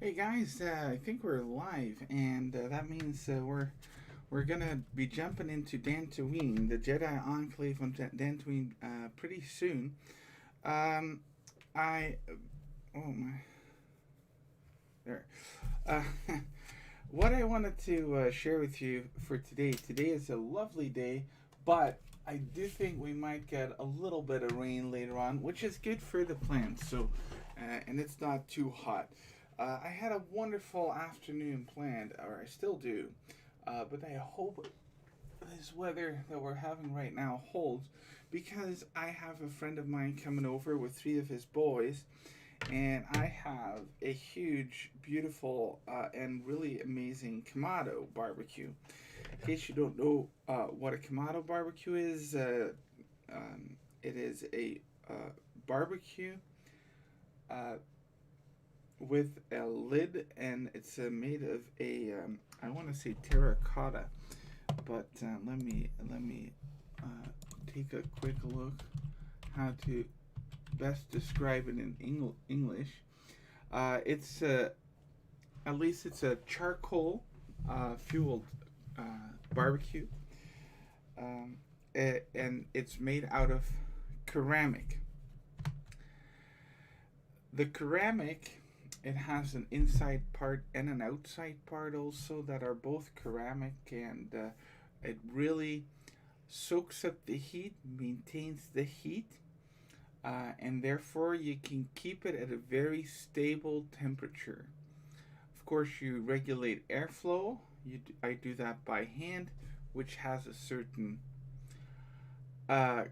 Hey guys, I think we're live, and that means we're gonna be jumping into Dantooine, the Jedi Enclave on Dantooine, pretty soon. Um, I oh my there. Uh, what I wanted to share with you for today. Today is a lovely day, but I do think we might get a little bit of rain later on, which is good for the plants. And it's not too hot. I had a wonderful afternoon planned, or I still do, but I hope this weather that we're having right now holds because I have a friend of mine coming over with three of his boys, and I have a huge, beautiful, and really amazing Kamado barbecue. In case you don't know what a Kamado barbecue is, it is a barbecue uh, with a lid, and it's made of a I want to say terracotta, but let me take a quick look how to best describe it in English. It's at least it's a charcoal fueled uh, barbecue, um, and it's made out of ceramic. The ceramic, it has an inside part and an outside part also that are both ceramic, and it really soaks up the heat, maintains the heat, and therefore you can keep it at a very stable temperature. Of course, you regulate airflow. I do that by hand, which has a certain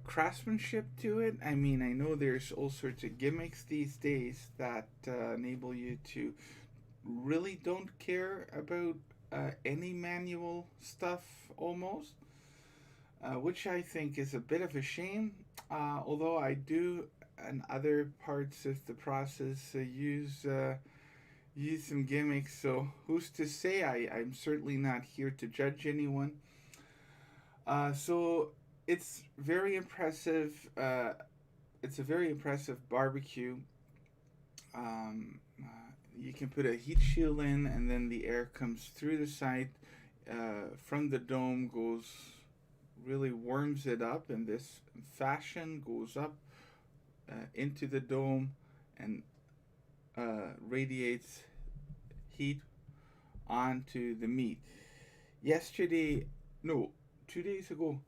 craftsmanship to it. I mean, I know there's all sorts of gimmicks these days that enable you to really don't care about any manual stuff almost, which I think is a bit of a shame. Although I do, in other parts of the process, use some gimmicks. So who's to say? I'm certainly not here to judge anyone. So it's very impressive. It's a very impressive barbecue. You can put a heat shield in, and then the air comes through the side from the dome, goes really warms it up in this fashion, goes up into the dome, and radiates heat onto the meat. Yesterday, no, 2 days ago,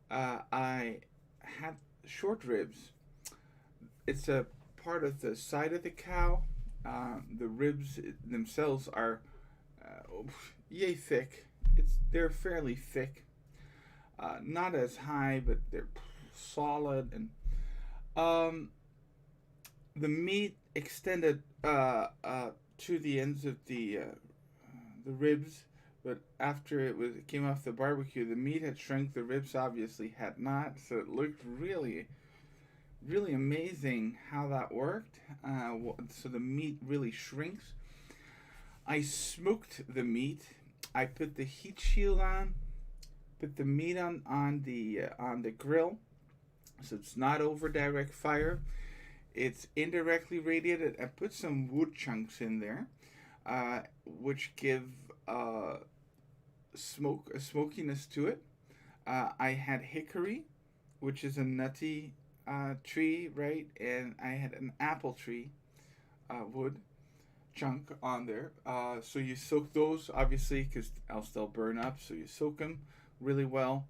I had short ribs. It's a part of the side of the cow. The ribs themselves are yay thick. They're fairly thick, not as high, but they're solid, and um, the meat extended to the ends of the ribs, but after it came off the barbecue, the meat had shrunk. The ribs obviously had not, so it looked really amazing how that worked. So the meat really shrinks. I smoked the meat. I put the heat shield on. Put the meat on the grill, so it's not over direct fire. It's indirectly radiated. I put some wood chunks in there, which give a smokiness to it. I had hickory, which is a nutty tree, right? And I had an apple tree wood chunk on there. So you soak those, obviously, because else they'll burn up. So you soak them really well.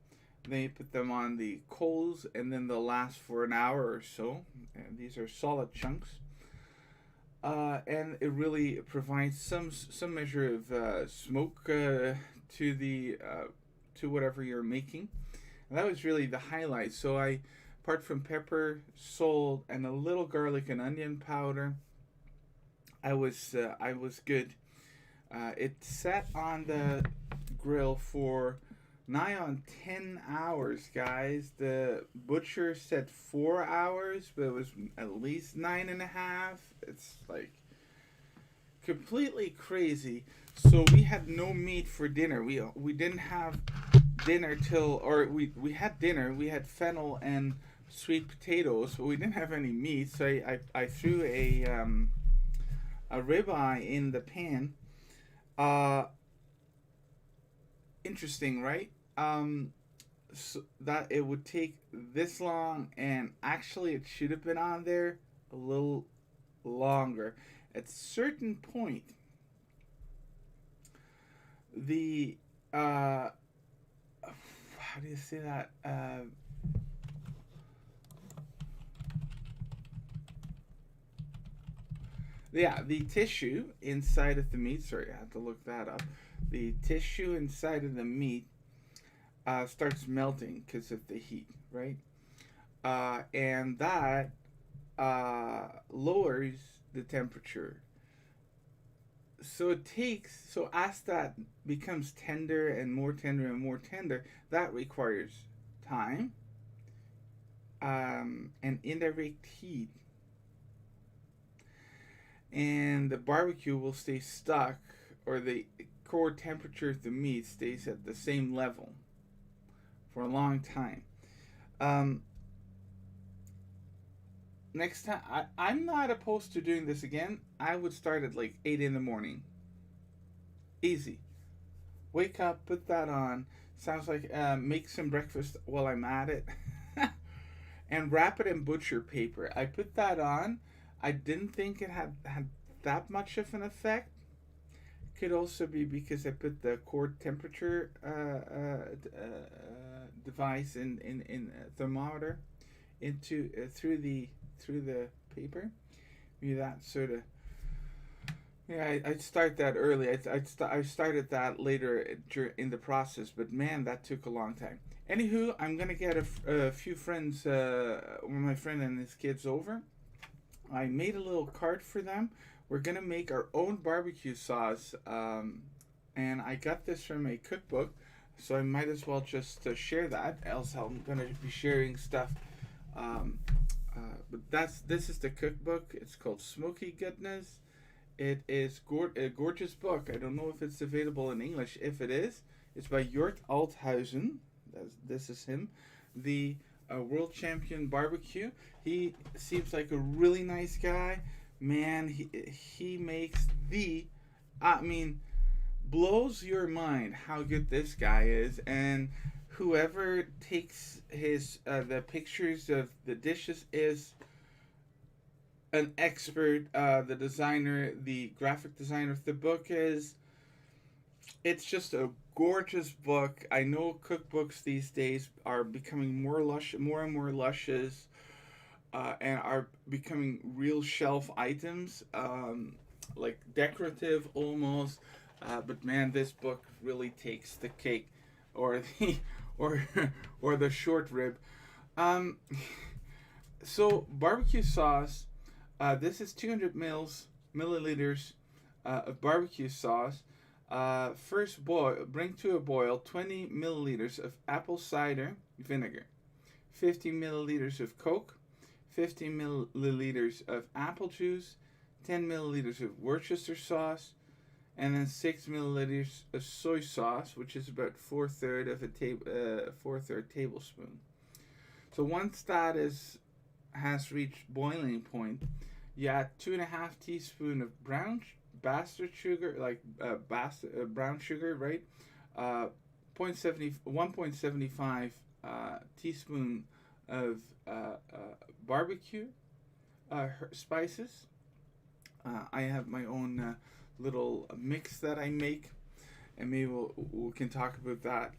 Then you put them on the coals, and then they'll last for an hour or so. And these are solid chunks. And it really provides some measure of smoke to whatever you're making. And that was really the highlight. So apart from pepper, salt, and a little garlic and onion powder, I was good. It sat on the grill for nigh on 10 hours, guys. The butcher said 4 hours, but it was at least 9.5. It's like completely crazy. So we had no meat for dinner. We didn't have dinner till, or we had dinner. We had fennel and sweet potatoes, but we didn't have any meat. So I threw a ribeye in the pan. Uh, Interesting, right? So that it would take this long, and actually, it should have been on there a little longer. At a certain point, the how do you say that? Yeah, the tissue inside of the meat. Sorry, I have to look that up. The tissue inside of the meat starts melting because of the heat, right? And that lowers the temperature. So it takes, so as that becomes tender and more tender and more tender, that requires time and indirect heat, and the barbecue will stay stuck, or the core temperature of the meat stays at the same level for a long time. Um, Next time, I'm not opposed to doing this again. I would start at like 8 in the morning. Easy. Wake up, put that on. Sounds like make some breakfast while I'm at it. And wrap it in butcher paper. I put that on. I didn't think it had that much of an effect. Could also be because I put the core temperature device in thermometer into through the paper. Maybe that sort of. Yeah, I'd start that early. I started that later in the process, but man, that took a long time. Anywho, I'm gonna get a few friends, my friend and his kids over. I made a little cart for them. We're gonna make our own barbecue sauce, and I got this from a cookbook, so I might as well just share that. Else, I'm gonna be sharing stuff. Um, but this is the cookbook. It's called Smoky Goodness. It is a gorgeous book. I don't know if it's available in English. If it is, it's by Jort Althausen. This is him, the world champion barbecue. He seems like a really nice guy. Man, he makes I mean, blows your mind how good this guy is. And whoever takes his the pictures of the dishes is an expert. The designer, the graphic designer of the book is. It's just a gorgeous book. I know cookbooks these days are becoming more and more luscious, and are becoming real shelf items, like decorative almost. But man, this book really takes the cake, or the or or the short rib. Um, so barbecue sauce. This is 200 milliliters of barbecue sauce. First boil, bring to a boil 20 milliliters of apple cider vinegar, 50 milliliters of Coke, 50 milliliters of apple juice, 10 milliliters of Worcester sauce, and then 6 milliliters of soy sauce, which is about 4/3 of a tablespoon. So once that has reached boiling point, you add 2.5 teaspoons of bastard sugar, like brown sugar, right? 1.75 teaspoon of barbecue spices. I have my own little mix that I make, and maybe we can talk about that.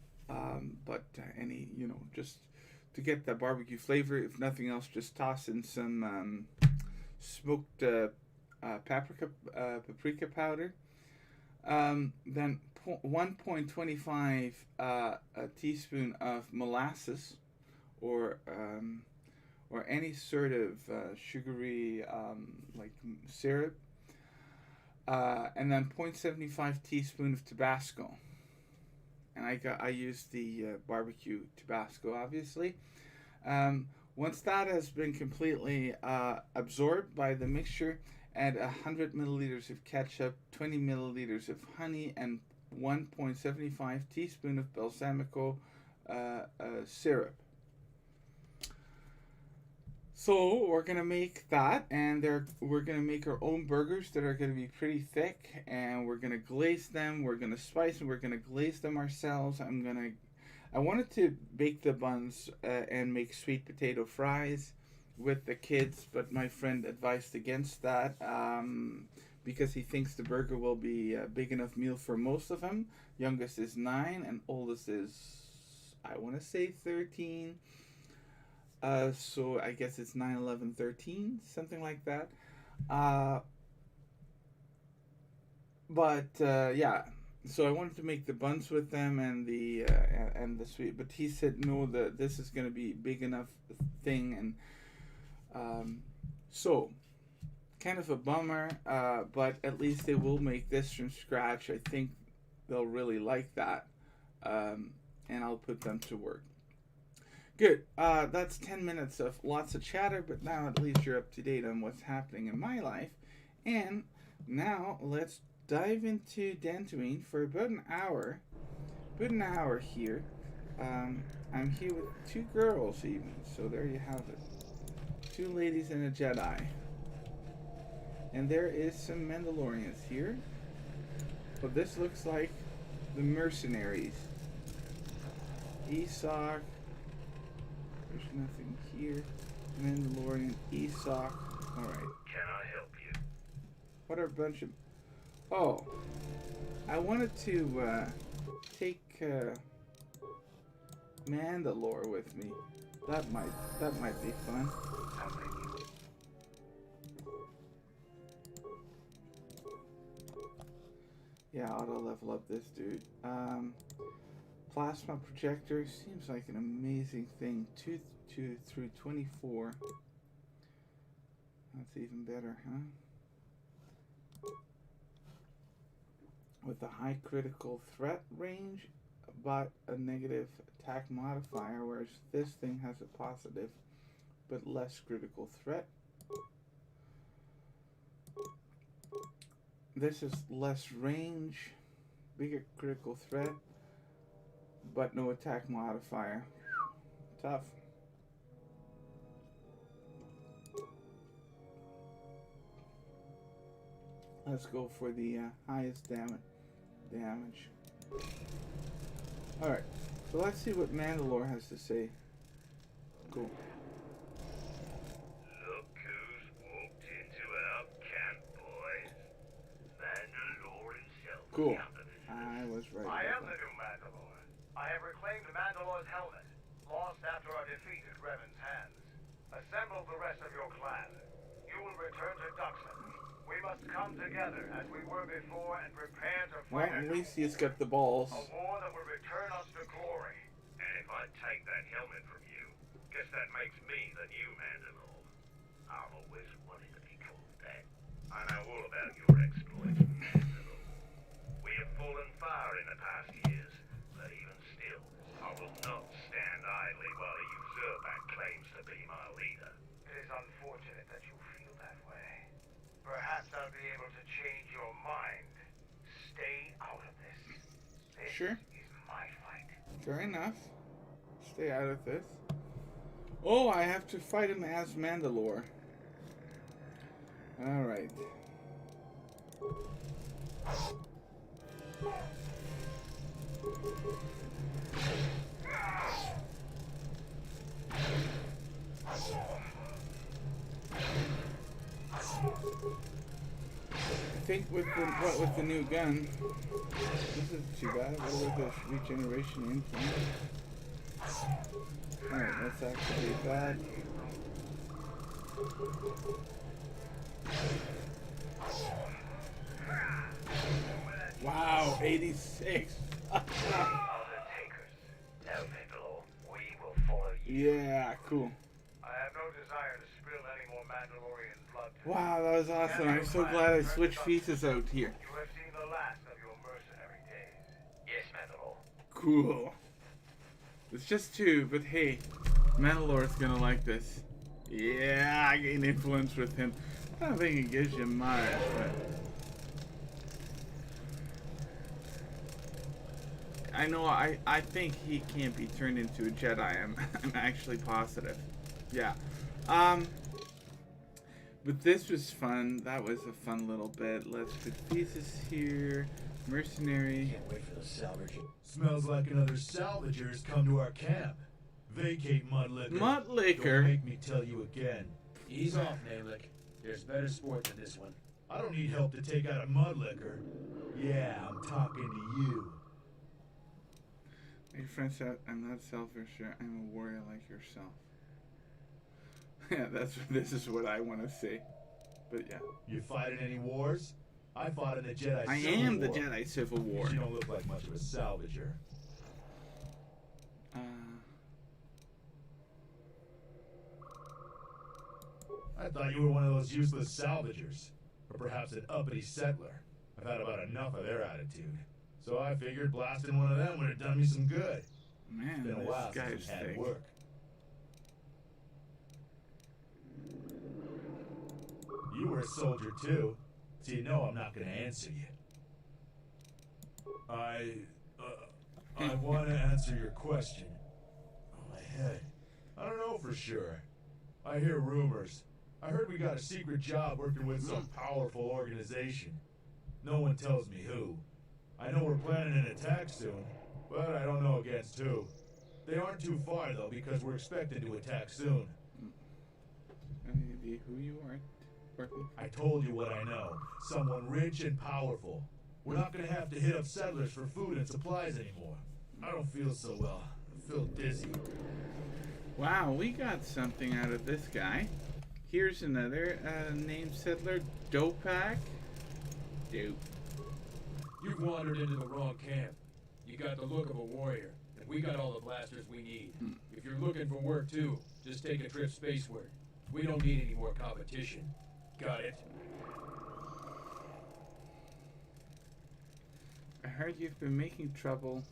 But any, just to get that barbecue flavor. If nothing else, just toss in some smoked paprika powder. Then 1.25 a teaspoon of molasses, or any sort of sugary like syrup, and then 0.75 teaspoon of Tabasco. And I use the barbecue Tabasco, obviously. Once that has been completely absorbed by the mixture, add 100 milliliters of ketchup, 20 milliliters of honey, and 1.75 teaspoon of balsamico syrup. So we're gonna make that, and we're gonna make our own burgers that are gonna be pretty thick, and we're gonna glaze them. We're gonna spice them. We're gonna glaze them ourselves. I wanted to bake the buns and make sweet potato fries with the kids, but my friend advised against that because he thinks the burger will be a big enough meal for most of them. Youngest is 9, and oldest is, I want to say, 13. So I guess it's 9, 11, 13, something like that. Uh, but yeah, so I wanted to make the buns with them and the sweet, but he said no, this is gonna be big enough thing, and so kind of a bummer. But at least they will make this from scratch. I think they'll really like that, and I'll put them to work. Good. That's 10 minutes of lots of chatter, but now at least you're up to date on what's happening in my life. And now let's dive into Dantooine for about an hour. About an hour here. I'm here with 2 girls even, so there you have it. 2 ladies and a Jedi. And there is some Mandalorians here. But this looks like the mercenaries. Esok. There's nothing here. Mandalorian, Esok. Alright. Can I help you? What are a bunch of... Oh. I wanted to take Mandalore with me. That might be fun. Yeah, auto level up this dude. Plasma projector seems like an amazing thing. 2 through 24. That's even better, huh? With a high critical threat range, but a negative attack modifier, whereas this thing has a positive, but less critical threat. This is less range, bigger critical threat, but no attack modifier. Tough. Let's go for the highest damage. Alright, so let's see what Mandalore has to say. Cool. Look who's walked into our camp, boys. Mandalore himself. Cool. I was right. I am the new Mandalore. I have reclaimed Mandalore's helmet, lost after our defeat at Revan's hands. Assemble the rest of your clan. You will return to Duxon. We must come together as we were before and prepare to fight. Well, at least he's got the balls. A war that will return us to glory. And if I take that helmet from you, guess that makes me the new Mandalore. I've always wanted to be called that. I know all about your exploits, Mandalore. We have fallen far in the past years, but even still, I will not stand idly while a usurper claims to be my leader. It is unfortunate that you feel that way. Perhaps I'll be able to change your mind. Stay out of this. This Sure. is my fight. Fair enough. Stay out of this. Oh, I have to fight him as Mandalore. Alright. I think with the new gun, this isn't too bad. What with this regeneration implant? Alright, let's activate that. Wow, 86. Other takers. Now, Mandalore, we will follow you. Yeah, cool. I have no desire to spill any more Mandalorian blood. Wow, that was awesome. I'm so glad I switched pieces out here. You have seen the last of your mercenary days. Yes, Mandalore. Cool. It's just 2, but hey, Mandalore's gonna like this. Yeah, I gain influence with him. I don't think it gives you much, but I know I think he can't be turned into a Jedi. I'm actually positive. Yeah. Um, but this was fun. That was a fun little bit. Let's put thesis here. Mercenary. Can't wait for the salvage. Smells like another salvager's come to our camp. Vacate, mud liquor. Mud liquor. Don't make me tell you again. Ease off, Nalick. There's better sport than this one. I don't need help to take out a mud liquor. Yeah, I'm talking to you. My friend said, I'm not selfish. I'm a warrior like yourself. Yeah, this is what I want to say. But yeah. You fighting any wars? I fought in the Jedi I Civil am the War. Jedi Civil War. But you don't look like much of a salvager. I thought you were one of those useless salvagers. Or perhaps an uppity settler. I've had about enough of their attitude. So I figured blasting one of them would have done me some good. Man, It's been a while this since guy's we've had thick. work. You were a soldier too, so you know I'm not gonna answer you. I want to answer your question. Oh, my head. I don't know for sure. I hear rumors. I heard we got a secret job working with some powerful organization. No one tells me who. I know we're planning an attack soon, but I don't know against who. They aren't too far though, because we're expected to attack soon. Any idea who you are? Working? I told you what I know. Someone rich and powerful. We're not gonna have to hit up settlers for food and supplies anymore. I don't feel so well. I feel dizzy. Wow, we got something out of this guy. Here's another named settler, Dopak. Dope. You've wandered into the wrong camp. You got the look of a warrior, and we got all the blasters we need. If you're looking for work too, just take a trip spaceward. We don't need any more competition. Got it? I heard you've been making trouble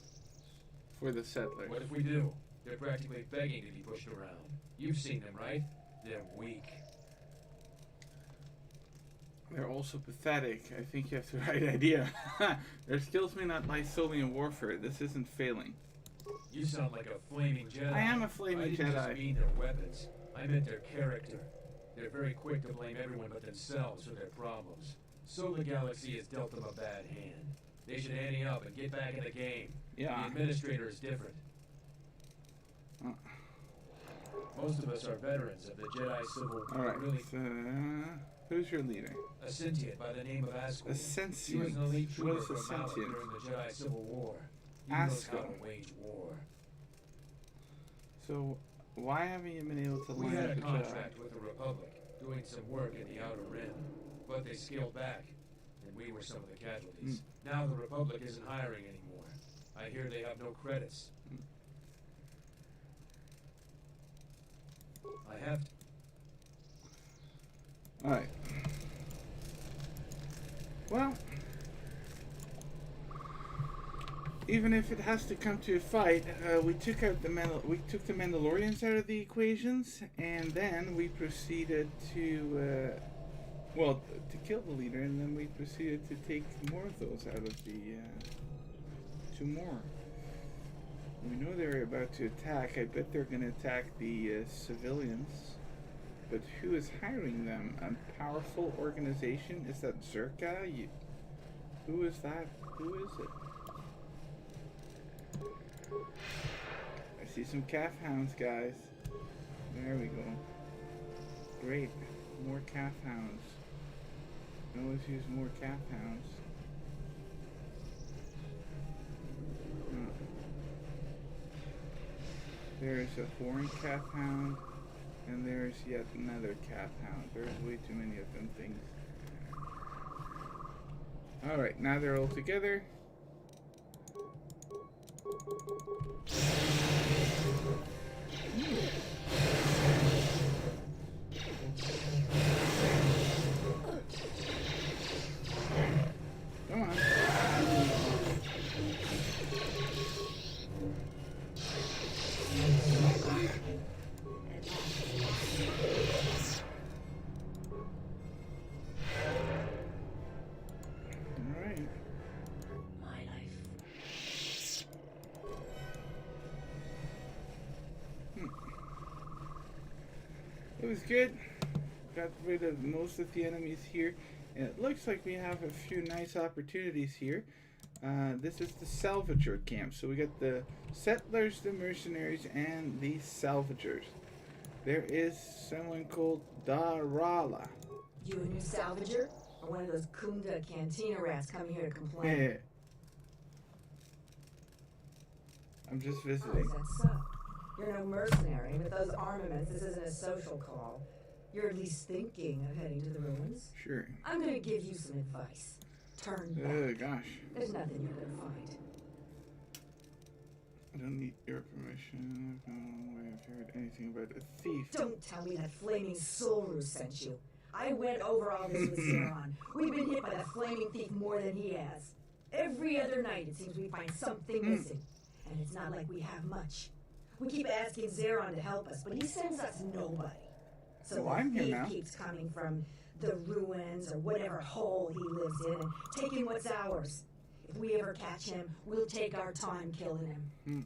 for the settlers. What if we do? They're practically begging to be pushed around. You've seen them, right? They're weak. They're also pathetic. I think you have the right idea. Their skills may not lie solely in warfare. This isn't failing. You sound like a flaming Jedi. I am a flaming I didn't Jedi. just mean their weapons. I meant their character. They're very quick to blame everyone but themselves for their problems. So the galaxy has dealt them a bad hand. They should ante up and get back in the game. Yeah. The administrator is different. Uh. Most of us are veterans of the Jedi Civil War. Alright, Really, so, who's your leader? a sentient by the name of Askel. A He was sentient. an elite What trooper is a from Malak sentient? during the Jedi Civil War. He knows how Askel. to wage war. So, why haven't you been able to We line had up a the contract Jedi? with the Republic, doing some work in the Outer Rim, but they scaled back, and we were some of the casualties. Now the Republic isn't hiring anymore. I hear they have no credits. I have to. Alright. Well, even if it has to come to a fight, we took out the Mandalorians out of the equations, and then we proceeded to, to kill the leader, and then we proceeded to take more of those out of the, 2 more. We know they're about to attack. I bet they're going to attack the civilians. But who is hiring them? A powerful organization? Is that Zerka? Who is that? Who is it? I see some calf hounds, guys. There we go. Great. More calf hounds. Always use more calf hounds. There's a horned calf hound, and there's yet another calf hound. There's way too many of them things. Alright, now they're all together. Come on. Alright. My life. It was good. Got rid of most of the enemies here. And it looks like we have a few nice opportunities here. This is the salvager camp. So we got the settlers, the mercenaries, and the salvagers. There is someone called Darala. You a new salvager? Or one of those Kunda cantina rats coming here to complain? Hey. I'm just Oh, visiting. is that so? You're no mercenary. With those armaments, this isn't a social call. You're at least thinking of heading to the ruins. Sure. I'm gonna give you some advice. Turn Oh, back. gosh. There's nothing you're gonna find. I don't need your permission. I don't know if you heard anything about a thief. Don't tell me that flaming Solru sent you. I went over all this with Zeron. We've been hit by that flaming thief more than he has. Every other night it seems we find something missing. And it's not like we have much. We keep asking Zeron to help us, but he sends us nobody. So Well, I'm the here thief now. keeps coming from the ruins or whatever hole he lives in and taking what's ours. If we ever catch him, we'll take our time killing him.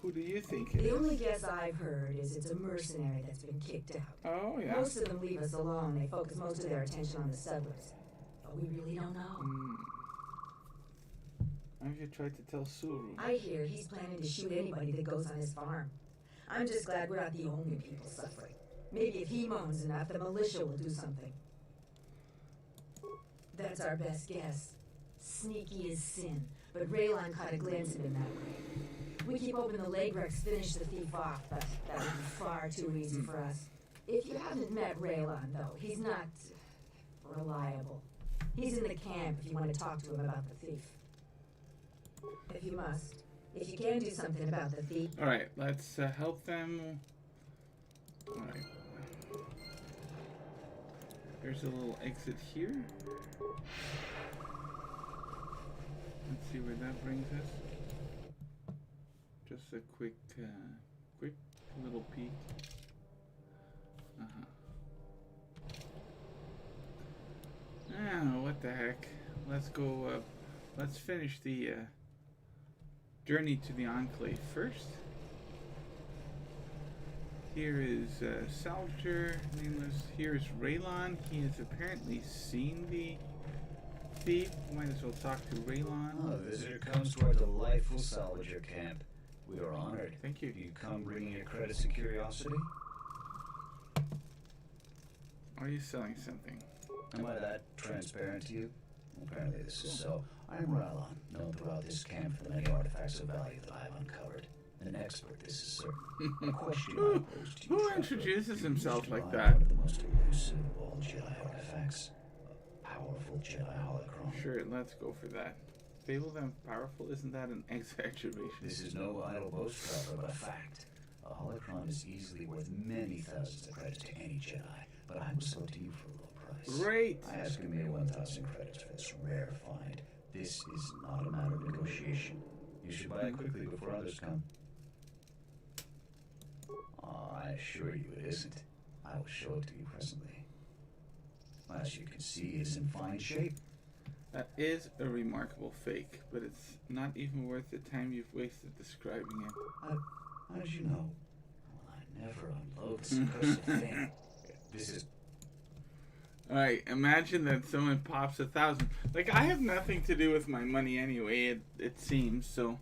Who do you think it The is? only guess I've heard is it's a mercenary that's been kicked out. Oh, yeah. Most of them leave us alone. They focus most of their attention on the settlers. But we really don't know. Have you tried to tell Suru? I hear he's planning to shoot anybody that goes on his farm. I'm just glad we're not the only people suffering. Maybe if he moans enough, the militia will do something. That's our best guess. Sneaky as sin, but Raylon caught a glimpse of him that way. We keep hoping the Legrex finish the thief off, but that would be far too easy for us. If you haven't met Raylon, though, he's not reliable. He's in the camp if you want to talk to him about the thief. If you must. If you can do something about the thief. Alright, let's help them. Alright. There's a little exit here. Let's see where that brings us. Just a quick little peek. Oh, what the heck. Let's go, let's finish the, journey to the Enclave first. Here is Salter, nameless. Here is Raylon. He has apparently seen the thief. Might as well talk to Raylon. Oh, the visitor comes to our delightful salvager camp. We are honored. Thank you. Do you come bringing your credits of curiosity? Are you selling something? Am I that transparent to you? Apparently this is so. I am Ralon, known throughout this camp for the many artifacts of value that I have uncovered. An expert, this is certain. A question I pose to you, Who traveler, introduces do you himself wish to like buy that? one of the most elusive of all Jedi artifacts? A powerful Jedi holocron. Sure, let's go for that. Fable them powerful? Isn't that an exaggeration? This is no idle boast, traveler, but a fact. A holocron is easily worth many thousands of credits to any Jedi, but I will sell it to you for a low price. Great! I ask a mere 1,000 credits for this rare find. This is not a matter of negotiation. You should buy it quickly before others come. I assure you it isn't. I will show it to you presently. As you can see, it is in fine shape. That is a remarkable fake, but it's not even worth the time you've wasted describing it. How did you know? Well, I never unload this accursed thing. This is... Alright, imagine that someone pops 1,000. Like, I have nothing to do with my money anyway, it seems, so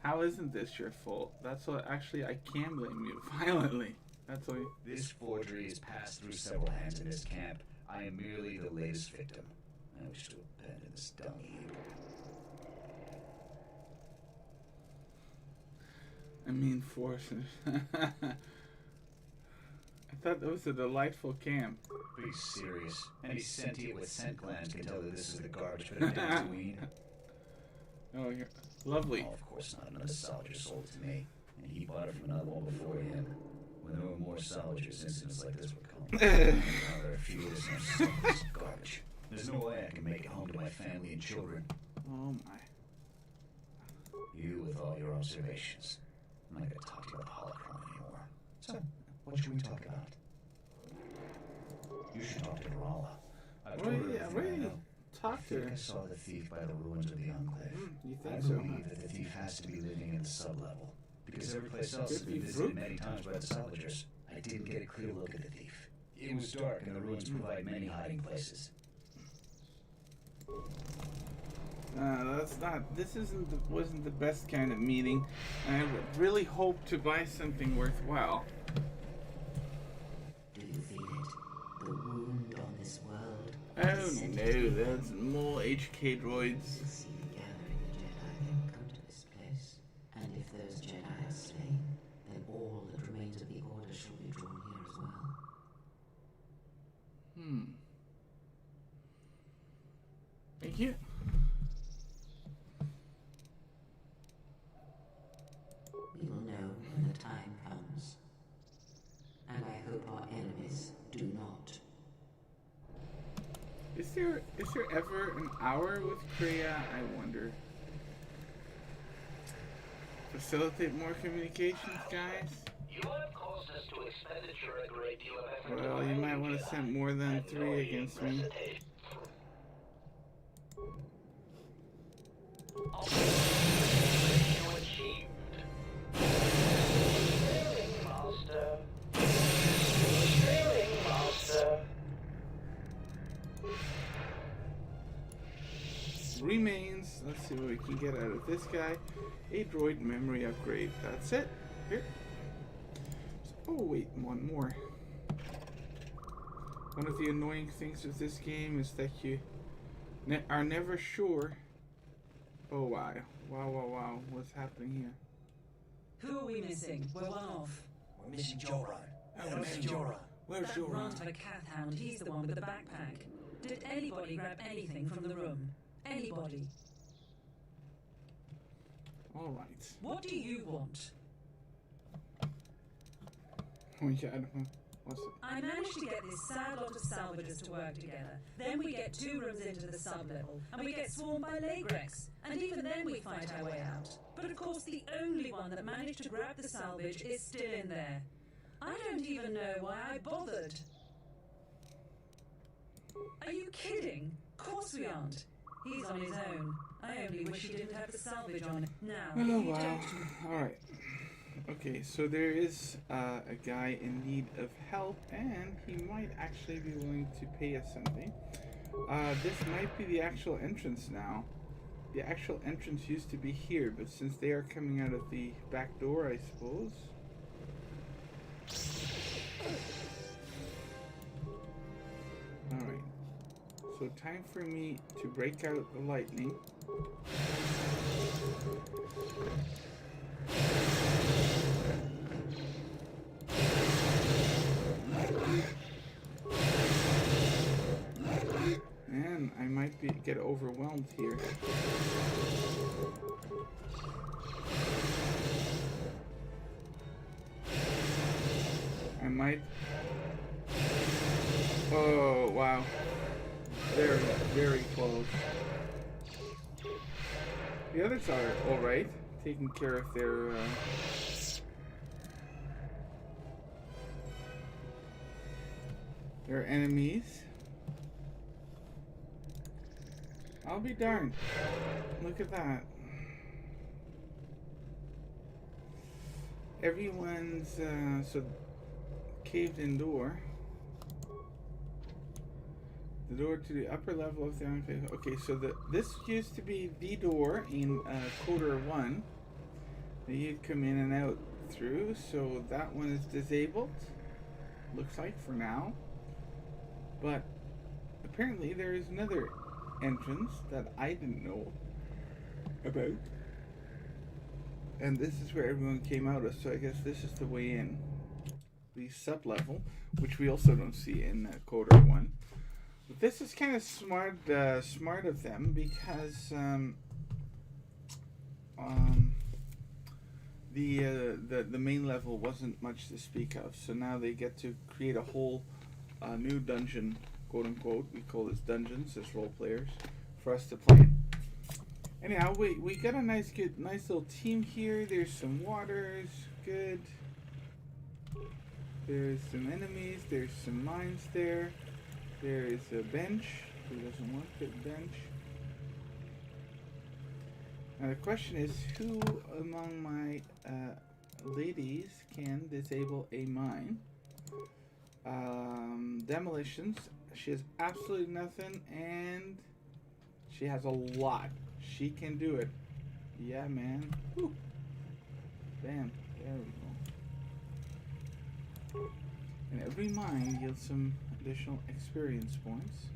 how isn't this your fault? That's what, actually, I can blame you violently. That's why. This forgery has passed through several hands in this camp. I am merely the latest victim. I wish to abandon this dung heap. I mean, forces. I thought that was a delightful camp. Be serious. Any sentient with scent glands can tell that this is the garbage pit of Dantooine. Oh, you're lovely. Oh, of course not. Another salvager sold it to me, and he bought it from another one before him. When there were more salvagers, incidents like this would come. Now there are few of this garbage. There's no way I can make it home to my family and children. Oh my. You with all your observations. I'm not going to talk to you about the holocron anymore. So, what should we talk about? You should talk to Dorala. I've told her everything I know. I Talk to think her. I saw the thief by the ruins of the Enclave. You I think so? believe that the thief has to be living in the sublevel, because every place else has Could be been visited Vrook. many times by the salvagers. I didn't get a clear look at the thief. It was dark and the ruins provide many hiding places. Wasn't the best kind of meeting. I would really hope to buy something worthwhile. Do you feel it? The wound on this world? Oh no, that's more HK droids. You'll see the gathering of Jedi then come to this place. And if those Jedi are slain, then all that remains of the Order shall be drawn here as well. Thank you. We will know when the time comes. And I hope our enemies do not. Is there ever an hour with Kreia? I wonder. Facilitate more communications, guys? You have caused us to expenditure a great deal of effort. Well, you might want to send more than 3 against me. Remains. Let's see what we can get out of this guy. A droid memory upgrade. That's it. Here. Oh wait, one more. One of the annoying things with this game is that you are never sure. Oh wow. Wow. What's happening here? Who are we missing? We're one off. We're missing Joran. We're missing Joran. Where's That Joran? runt of a cath hound, he's the one with the backpack. Did anybody grab anything from the room? Anybody? Alright. What do you want? Oh yeah, I don't know. What's it? I managed to get this sad lot of salvagers to work together. Then we get 2 rooms into the sub-level, and we get swarmed by Lagrex. And even then we fight our way out. But of course the only one that managed to grab the salvage is still in there. I don't even know why I bothered. Are you kidding? Of course we aren't. He's on his own. I only wish he didn't have the salvage on. Now, Oh you wow. don't... Alright. Okay, so there is a guy in need of help, and he might actually be willing to pay us something. This might be the actual entrance now. The actual entrance used to be here, but since they are coming out of the back door, I suppose. Alright. So time for me to break out the lightning. And I might get overwhelmed here. I might. Oh wow! Very, very close. The others are all right, taking care of their enemies. I'll be darned. Look at that. Everyone's so caved in door. The door to the upper level of the Enclave. Okay, so this used to be the door in Coder 1 that you'd come in and out through. So that one is disabled. Looks like for now. But apparently there is another entrance that I didn't know about, and this is where everyone came out of, so I guess this is the way in. The sub-level, which we also don't see in Coder 1. But this is kind of smart of them, because the main level wasn't much to speak of, so now they get to create a whole new dungeon, quote unquote. We call this dungeons as role players for us to play. Anyhow, we got a nice little team here. There's some waters, good. There's some enemies. There's some mines there. There is a bench. Who doesn't want the bench? Now the question is, who among my ladies can disable a mine? Demolitions. She has absolutely nothing, and she has a lot. She can do it. Yeah, man. Whew. Bam. There we go. And every mine yields some additional experience points.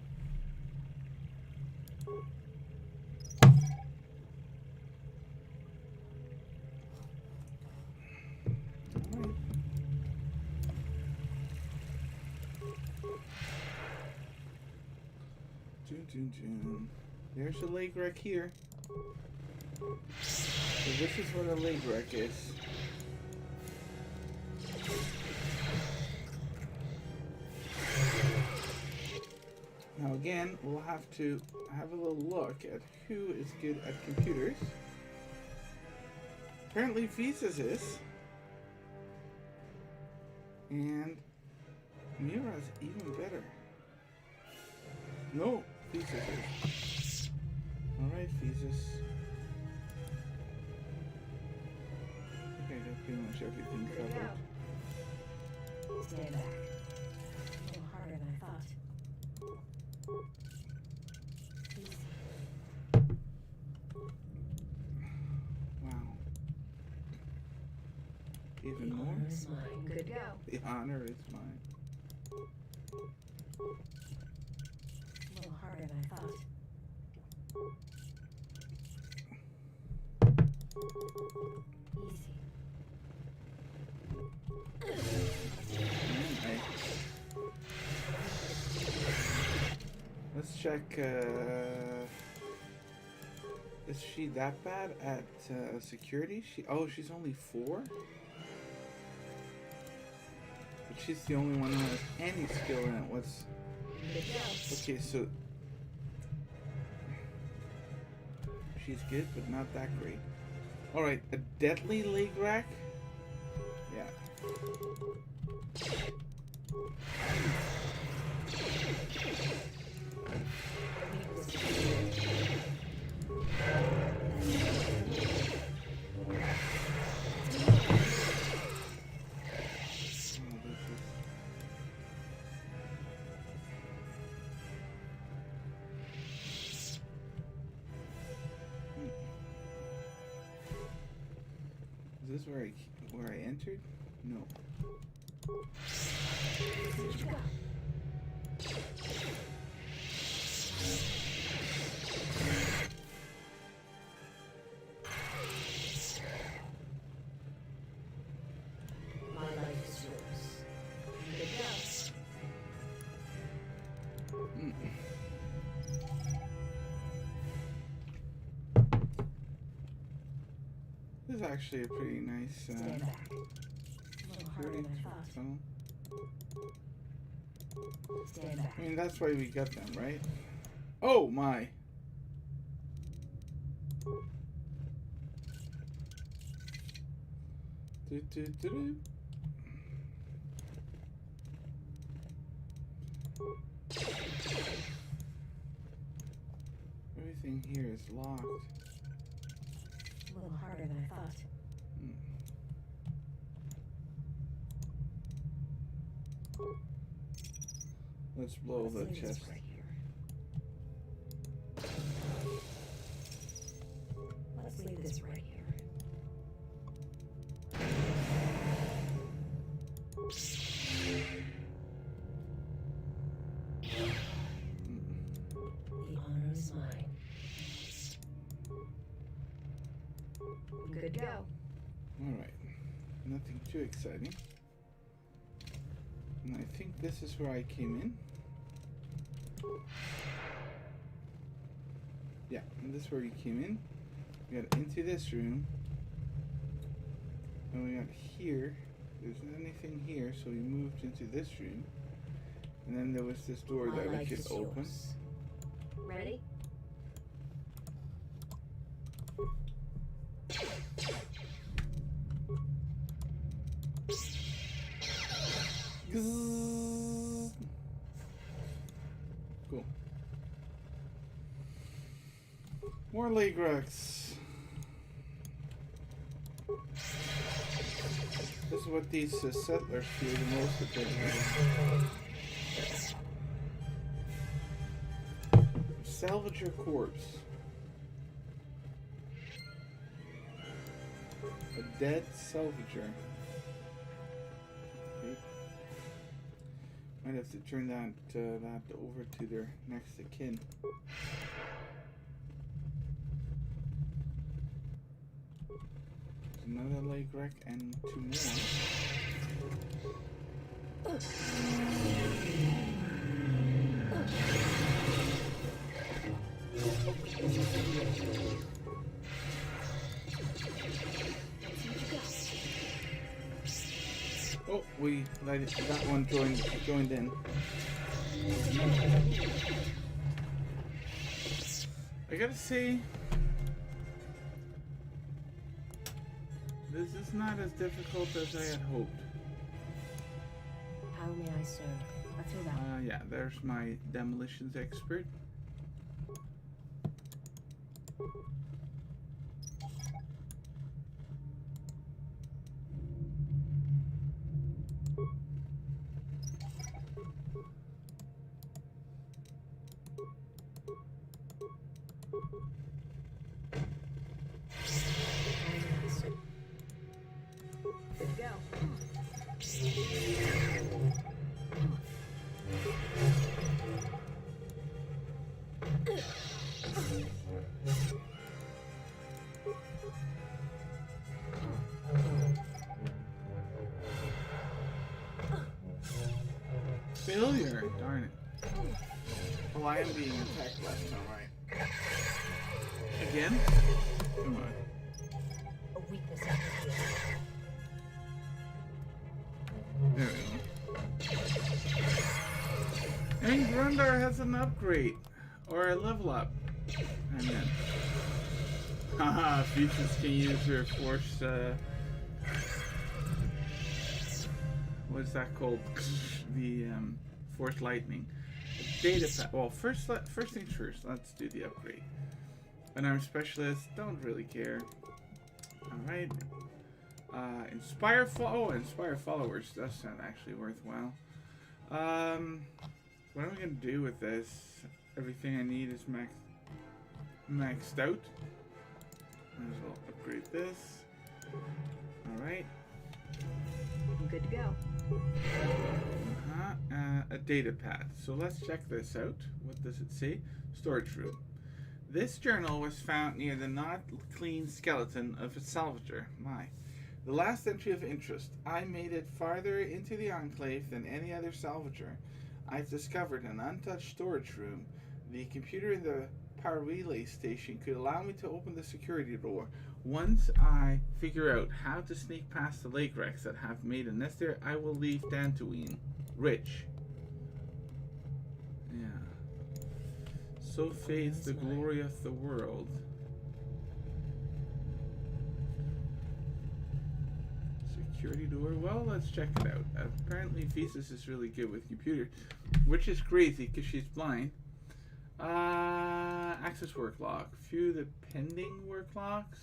Alright. There's a lake wreck here. So this is where the lake wreck is. Now again, we'll have to have a little look at who is good at computers. Apparently Visas is. And Mira's even better. No, Visas is. Alright, Visas. I think I got pretty much everything covered. Stand back. A little harder than I thought. Easy. Wow. Even The more? honor is mine. Good go. The honor is mine. A little harder than I thought. Easy. Let's check. Is she that bad at security? She's only 4. But she's the only one who has any skill in it. Okay, so she's good, but not that great. All right, a deadly leg rack. Yeah. Is this where I entered? No. My life is yours. Good go. This is actually a pretty nice Stand back. A little harder security than I thought. tunnel. Stand back. I mean, that's why we got them, right? Oh my! Do. Everything here is locked. A little harder than I thought. Let's blow the Let's leave this chest. right here. Let's leave this right here. The honor is mine. Good go. Alright. Nothing too exciting. And I think this is where I came in. Yeah, and this is where you came in. We got into this room. And we got here. There's anything here, so we moved into this room. And then there was this door My that we life could is open. yours. Ready? Cool. More leg racks. This is what these settlers fear the most that they're salvage your corpse. A dead salvager. Okay. Might have to turn that over to their next of kin. Another leg wreck and 2 more. Oh, we let it, that one joined in. I gotta say, this is not as difficult as I had hoped. How may I serve? I feel that. Yeah, there's my demolitions expert. Good to go. Failure, darn it. Oh, I am being attacked left, alright. Again? Come on. A weakness I can feel. There we go. And Grundar has an upgrade. Or a level up. And then. Haha, Thesis can use her force, what's that called? The, force lightning. Data pack. Well, first things first, let's do the upgrade. Unarmed specialist, don't really care. Alright. Inspire followers. That's not actually worthwhile. What am I gonna do with this? Everything I need is maxed out. Might as well upgrade this. Alright. I'm good to go. A data pad. So let's check this out. What does it say? Storage room. This journal was found near the not clean skeleton of a salvager. The last entry of interest. I made it farther into the Enclave than any other salvager. I've discovered an untouched storage room. The computer in the power relay station could allow me to open the security door. Once I figure out how to sneak past the lake wrecks that have made a nest there, I will leave Dantooine rich. Yeah. So fades the glory of the world. Security door. Well, let's check it out. Apparently, Thesis is really good with computers, which is crazy because she's blind. Access work log. View the pending work logs.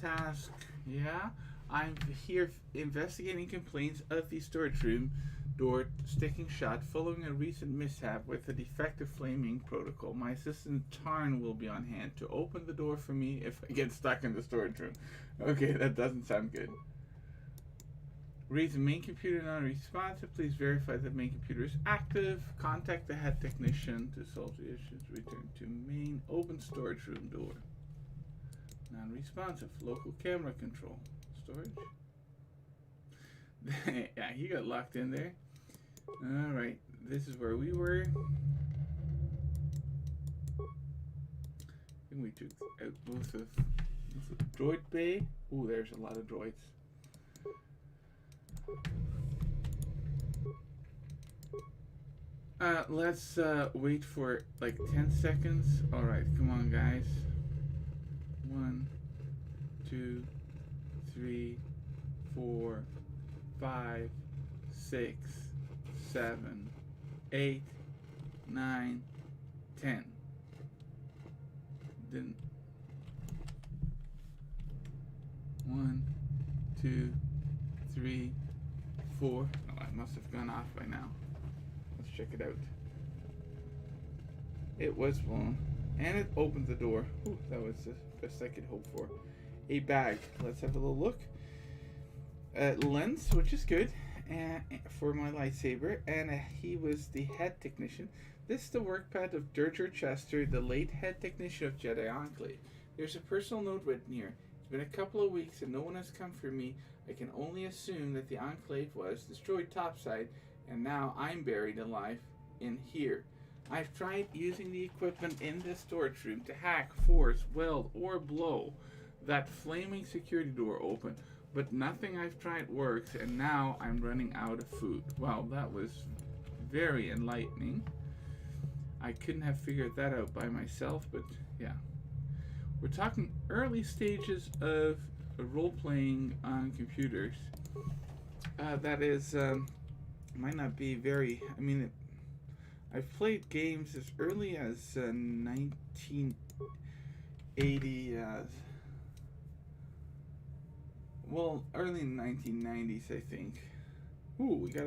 Task. Yeah. I'm here investigating complaints of the storage room door sticking shut following a recent mishap with a defective flaming protocol. My assistant Tarn will be on hand to open the door for me if I get stuck in the storage room. Okay, that doesn't sound good. Reads the main computer non-responsive. Please verify the main computer is active. Contact the head technician to solve the issues. Return to main. Open storage room door. Non-responsive. Local camera control. Storage. Yeah, he got locked in there. Alright, this is where we were. I think we took out both of droid bay. Ooh, there's a lot of droids. Let's wait for like 10 seconds. Alright, come on guys. 1, 2, 3, 4, 5, 6, 7, 8, 9, 10. Then 1, 2, 3, 3, 4. No, I must have gone off by now. Let's check it out. It was blown. And it opened the door. Ooh, that was the best I could hope for. A bag. Let's have a little look. Lens, which is good for my lightsaber. And he was the head technician. This is the workpad of Dirger Chester, the late head technician of Jedi Enclave. There's a personal note written here. It's been a couple of weeks and no one has come for me. I can only assume that the Enclave was destroyed topside and now I'm buried alive in here. I've tried using the equipment in this storage room to hack, force, weld, or blow that flaming security door open, but nothing I've tried works and now I'm running out of food. Well, that was very enlightening. I couldn't have figured that out by myself, but yeah. We're talking early stages of role-playing on computers. That is, might not be very, I mean, I've played games as early as 1980, well, early 1990s, I think. Ooh, we got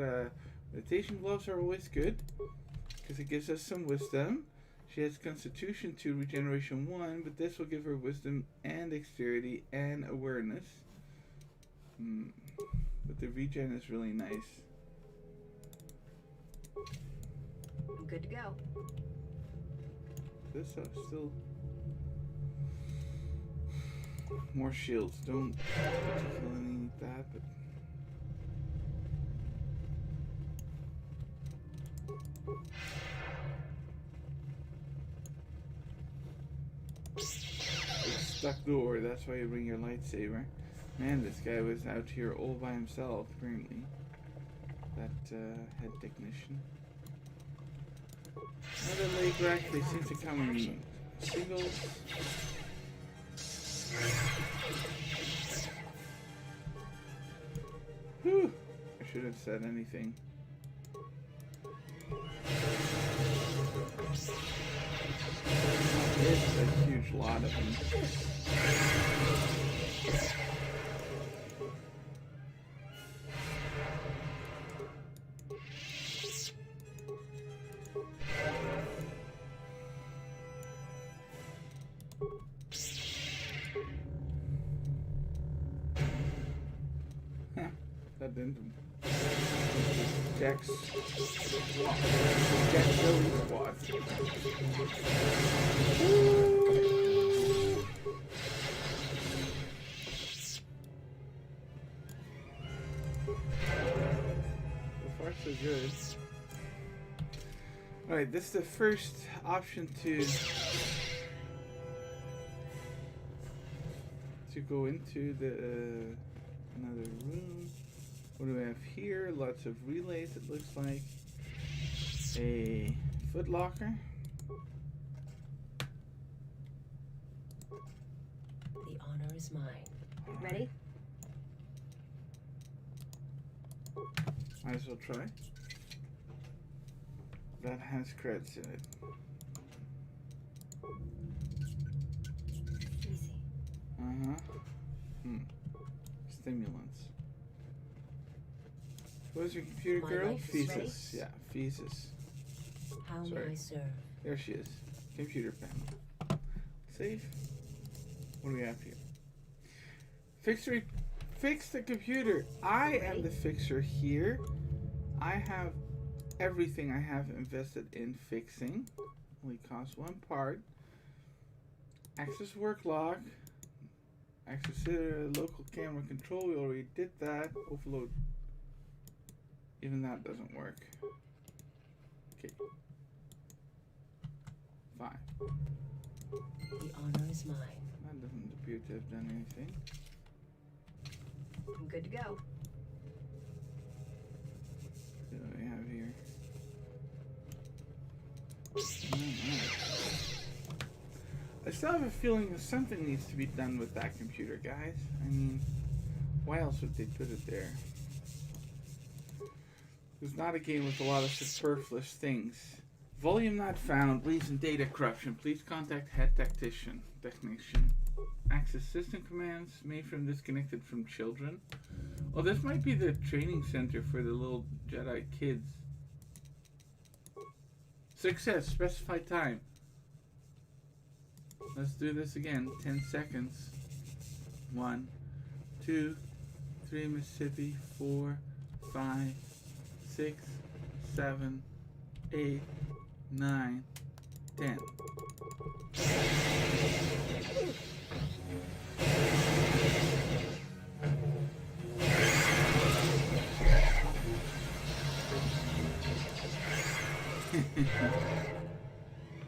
meditation gloves are always good, because it gives us some wisdom. She has Constitution 2, Regeneration 1, but this will give her wisdom and dexterity and awareness. But the regen is really nice. I'm good to go. This still more shields. Don't particularly need that, but stuck door, that's why you bring your lightsaber. Man, this guy was out here all by himself, apparently. That head technician. Another leg rack, they seem to come in singles. Whew! I should have said anything. It's a huge lot of them. That didn't. Dex. Dex really squad. So far, so good. Alright, this is the first option to go into the another room. What do we have here? Lots of relays, it looks like. A foot locker. The honor is mine. Ready? Might as well try. That has creds in it. Easy. Stimulants. Where's your computer My girl? life is ready? Physis. Yeah, Physis. How Sorry. may I serve? There she is. Computer panel. Save. What do we have here? Fix the computer. I am the fixer here. I have everything I have invested in fixing. Only costs one part. Access work log. Access local camera control. We already did that. Overload. Even that doesn't work. Okay. Fine. The honor is mine. That doesn't appear to have done anything. I'm good to go. What do we have here? I still have a feeling that something needs to be done with that computer, guys. I mean, why else would they put it there? It's not a game with a lot of superfluous things. Volume not found. Reason data corruption. Please contact head technician. Access system commands made from disconnected from children. Oh, this might be the training center for the little Jedi kids. Success. Specified time. Let's do this again. 10 seconds. 1, 2, 3 Mississippi. 4, 5, 6, 7, 8, 9, 10.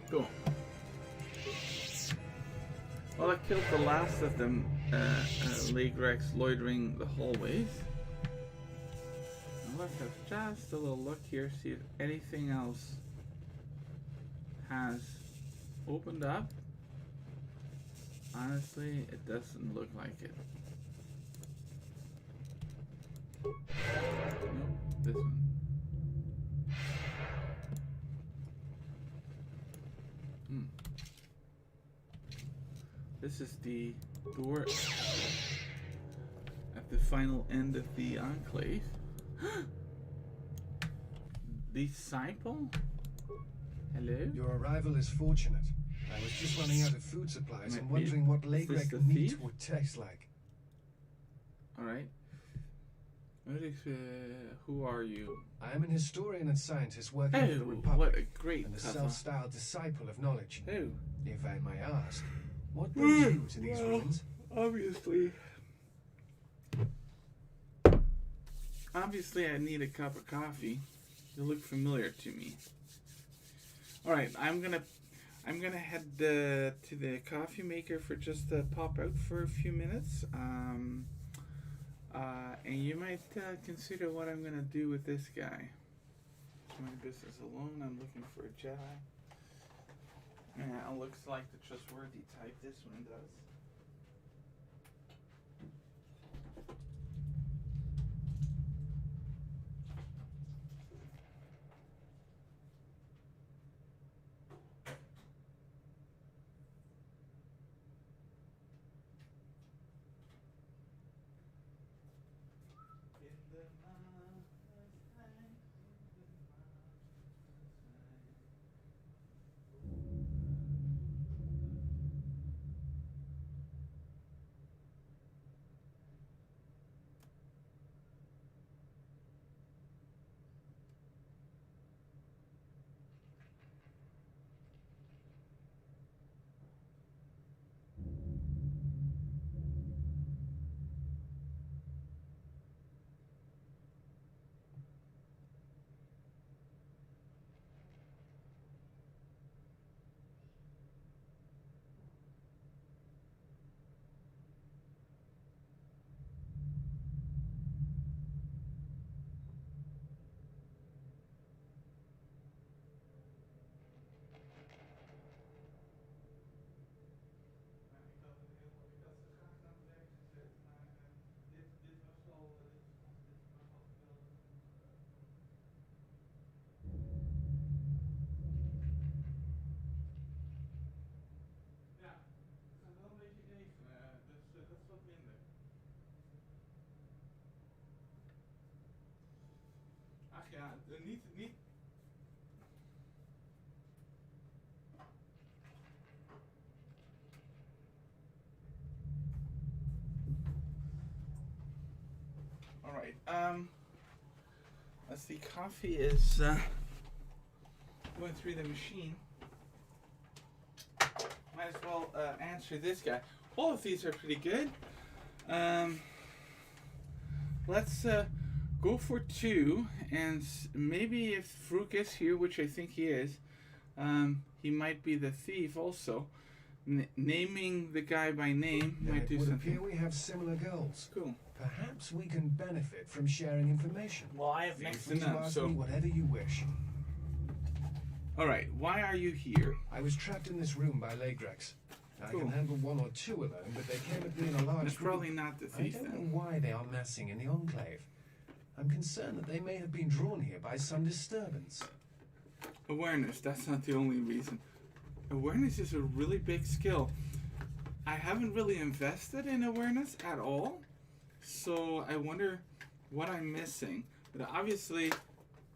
Cool. Well, I killed the last of them, Legrex loitering the hallways. Now let's have just a little look here, see if anything else has opened up. Honestly, it doesn't look like it. Nope, this one. This is the door at the final end of the Enclave. Disciple? Hello? Your arrival is fortunate. I was just running out of food supplies and wondering what Legrex the meat thief? would taste like. Alright. Who are you? I am an historian and scientist working for the Oh, Republic what a great and a cover. self-styled disciple of knowledge. Oh. If I may ask, what brings you to these Well, ruins? Obviously I need a cup of coffee. You look familiar to me. Alright, I'm gonna head to the coffee maker for just to pop out for a few minutes. And you might consider what I'm gonna do with this guy. My business alone. I'm looking for a Jedi. Yeah, looks like the trustworthy type this one does. Ach ja, niet. All right. As the coffee is going through the machine, might as well answer this guy. All of these are pretty good. Let's go for 2, and maybe if Fruk is here, which I think he is, he might be the thief also. Naming the guy by name might do It would something. appear we have similar goals. Cool. Perhaps we can benefit from sharing information. Well, I have Feel next free to to none, ask so... me whatever you wish. Alright, why are you here? I was trapped in this room by Legrex. I Cool. can handle 1 or 2 alone, but they came at me in a large That's group. probably not the I thief don't then. know why they are massing in the Enclave. I'm concerned that they may have been drawn here by some disturbance. Awareness, that's not the only reason. Awareness is a really big skill. I haven't really invested in awareness at all, so I wonder what I'm missing. But obviously,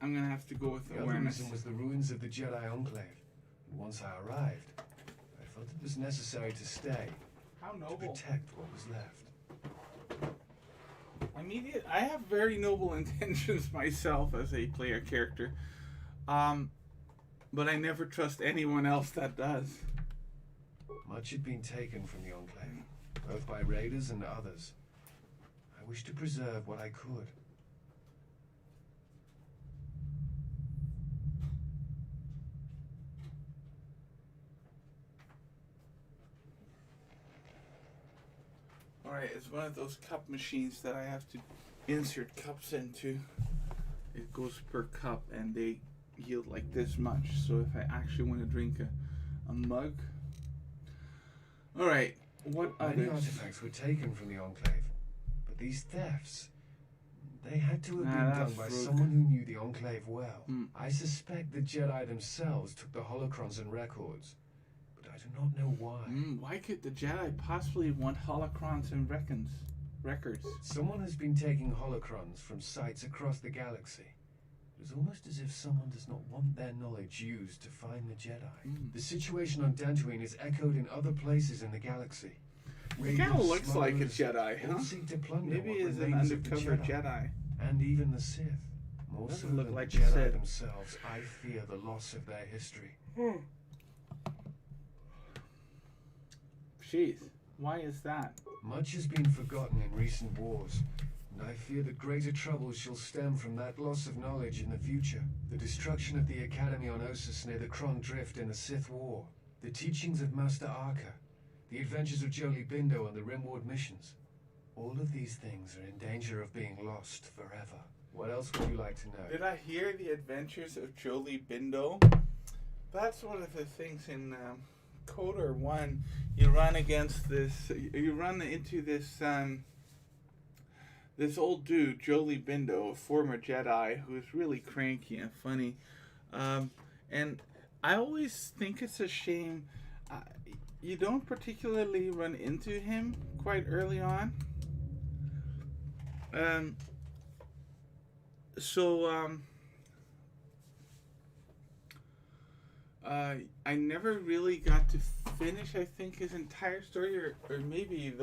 I'm gonna have to go with The other awareness. reason was the ruins of the Jedi Enclave. And once I arrived, I felt it was necessary to stay How to noble! protect what was left. I have very noble intentions myself as a player character, but I never trust anyone else that does. Much had been taken from the Enclave, both by raiders and others. I wish to preserve what I could. Alright, it's one of those cup machines that I have to insert cups into. It goes per cup and they yield like this much. So if I actually want to drink a mug. Alright, what Many others? artifacts were taken from the Enclave, but these thefts, they had to have Nah, been done that's by Rook. someone who knew the Enclave well. Hmm. I suspect the Jedi themselves took the holocrons and records, but I do not know why. Why could the Jedi possibly want holocrons and records? Someone has been taking holocrons from sites across the galaxy. It is almost as if someone does not want their knowledge used to find the Jedi. The situation on Dantooine is echoed in other places in the galaxy. It kind of Raiders, looks like a smugglers, Jedi, all huh? seek to plunder Maybe what it's an remains of the undercover Jedi. And even the Sith. More so Doesn't look than like the the Jedi Sith. themselves, I fear the loss of their history. Jeez, why is that? Much has been forgotten in recent wars, and I fear that greater troubles shall stem from that loss of knowledge in the future. The destruction of the Academy on Ossus near the Kron Drift in the Sith War, the teachings of Master Arca, the adventures of Jolie Bindo and the Rimward missions. All of these things are in danger of being lost forever. What else would you like to know? Did I hear the adventures of Jolie Bindo? That's one of the things in Coder 1. You run against this, you run into this, this old dude, Jolie Bindo, a former Jedi, who is really cranky and funny. And I always think it's a shame you don't particularly run into him quite early on. I never really got to finish, I think, his entire story, or maybe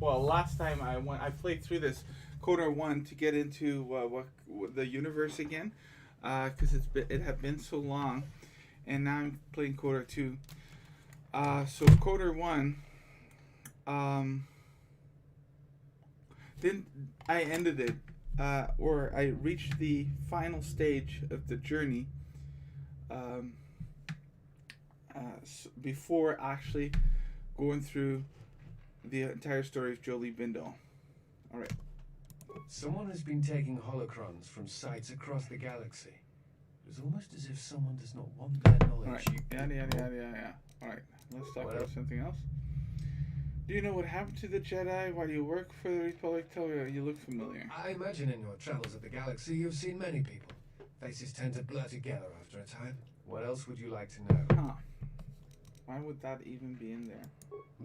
last time I played through this Coder 1 to get into what the universe again, because it had been so long, and now I'm playing Coder 2. So Coder 1, then I ended it, or I reached the final stage of the journey before actually going through the entire story of Jolie Bindo. Alright. Someone has been taking holocrons from sites across the galaxy. It is almost as if someone does not want their knowledge. Alright. Yada. Alright, let's talk about something else. Do you know what happened to the Jedi? Why do you work for the Republic? Tell me, you look familiar. I imagine in your travels of the galaxy you've seen many people. Faces tend to blur together after a time. What else would you like to know? Huh. Why would that even be in there?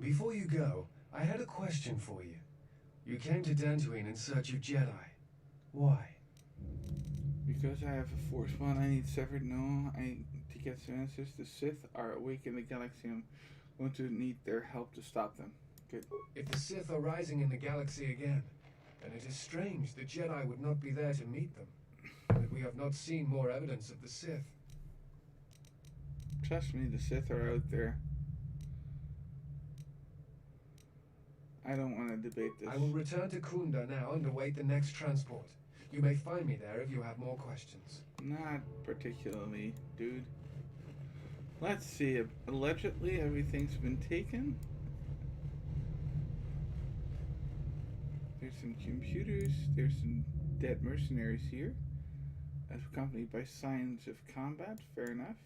Before you go, I had a question for you. You came to Dantooine in search of Jedi. Why? Because I have a force one, I need severed. No, to get some answers. The Sith are awake in the galaxy. I'm going to need their help to stop them. Good. If the Sith are rising in the galaxy again, then it is strange the Jedi would not be there to meet them. That we have not seen more evidence of the Sith. Trust me, the Sith are out there. I don't want to debate this. I will return to Kunda now and await the next transport. You may find me there if you have more questions. Not particularly, dude. Let's see. Allegedly, everything's been taken. There's some computers. There's some dead mercenaries here, accompanied by signs of combat. Fair enough.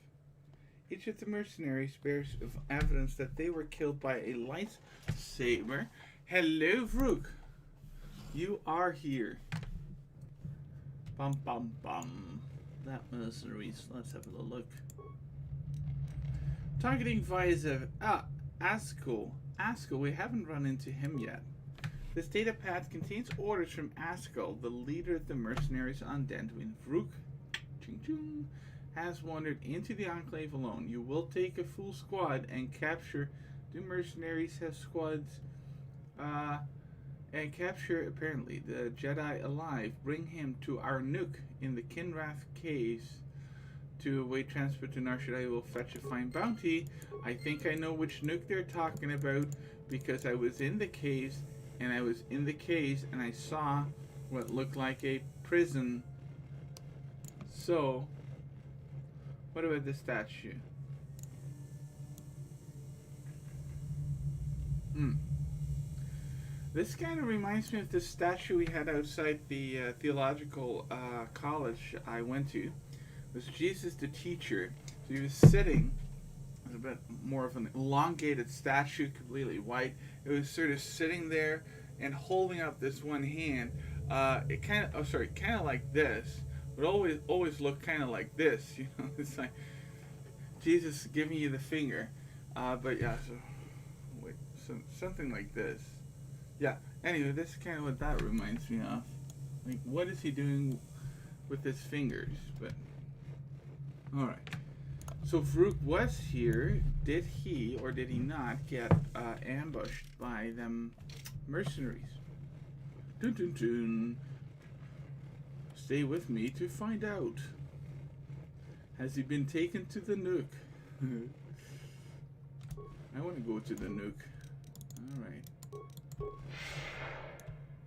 Each of the mercenaries bears evidence that they were killed by a lightsaber. Hello, Vrook. You are here. Bum bum bum. That mercenaries. Let's have a little look. Targeting visor. Askell. Askell, we haven't run into him yet. This data pad contains orders from Askell, the leader of the mercenaries on Dantooine. Vrook has wandered into the Enclave alone. You will take a full squad and capture. Do mercenaries have squads? And capture, apparently, the Jedi alive. Bring him to our nuke in the Kinrath Caves to await transport to Nar Shaddaa. Will fetch a fine bounty. I think I know which nuke they're talking about because I was in the caves and I saw what looked like a prison. So, what about the statue? This kind of reminds me of the statue we had outside the theological college I went to. It was Jesus the teacher. So he was sitting, it was a bit more of an elongated statue, completely white. It was sort of sitting there and holding up this one hand. It kind of like this, but always looked kind of like this. You know, it's like Jesus giving you the finger. But yeah, so wait, something like this. Yeah, anyway, this is kind of what that reminds me of. Like, what is he doing with his fingers? But, alright. So, Vrook was here. Did he, or did he not, get ambushed by them mercenaries? Dun dun dun. Stay with me to find out. Has he been taken to the nuke? I want to go to the nuke. Alright.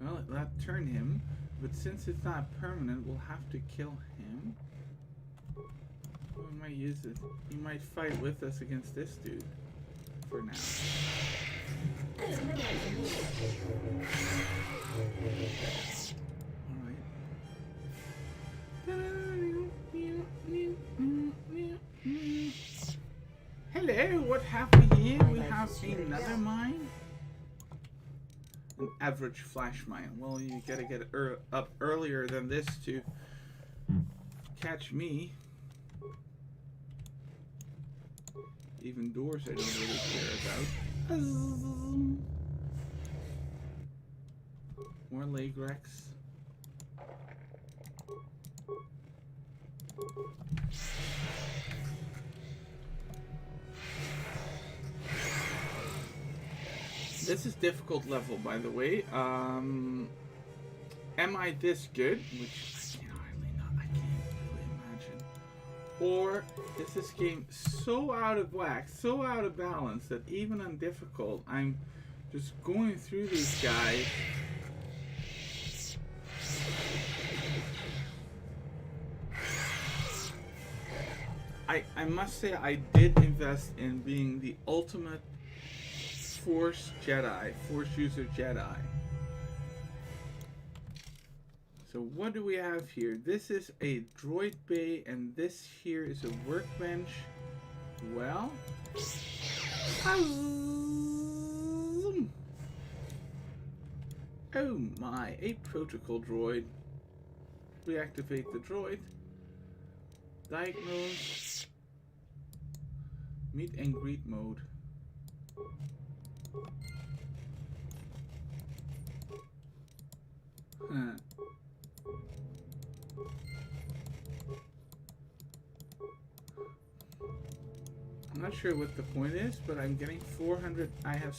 Well, that turned him, but since it's not permanent, we'll have to kill him. We might use it. He might fight with us against this dude. For now. Alright. Hello, what have we here? We have another mine. An average flash mine. Well, you gotta get up earlier than this to catch me. Even doors I don't really care about. More leg wrecks. This is difficult level, by the way. Am I this good? Which I can't really imagine. Or is this game so out of whack, so out of balance that even on difficult, I'm just going through these guys. I must say I did invest in being the ultimate Force user Jedi. So what do we have here? This is a droid bay and this here is a workbench. Well, oh my, a protocol droid. Reactivate the droid. Diagnose. Meet and greet mode. Huh. I'm not sure what the point is, but I'm getting 400. I have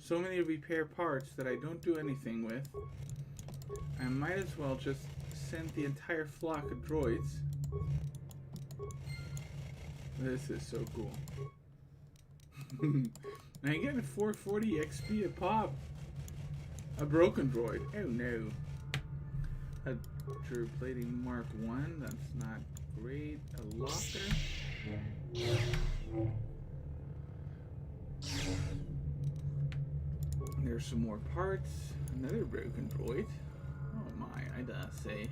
so many repair parts that I don't do anything with. I might as well just send the entire flock of droids. This is so cool. I get a 440 XP a pop. A broken droid. Oh no. A True Plating Mark 1. That's not great. A locker. There's some more parts. Another broken droid. Oh my, I gotta say.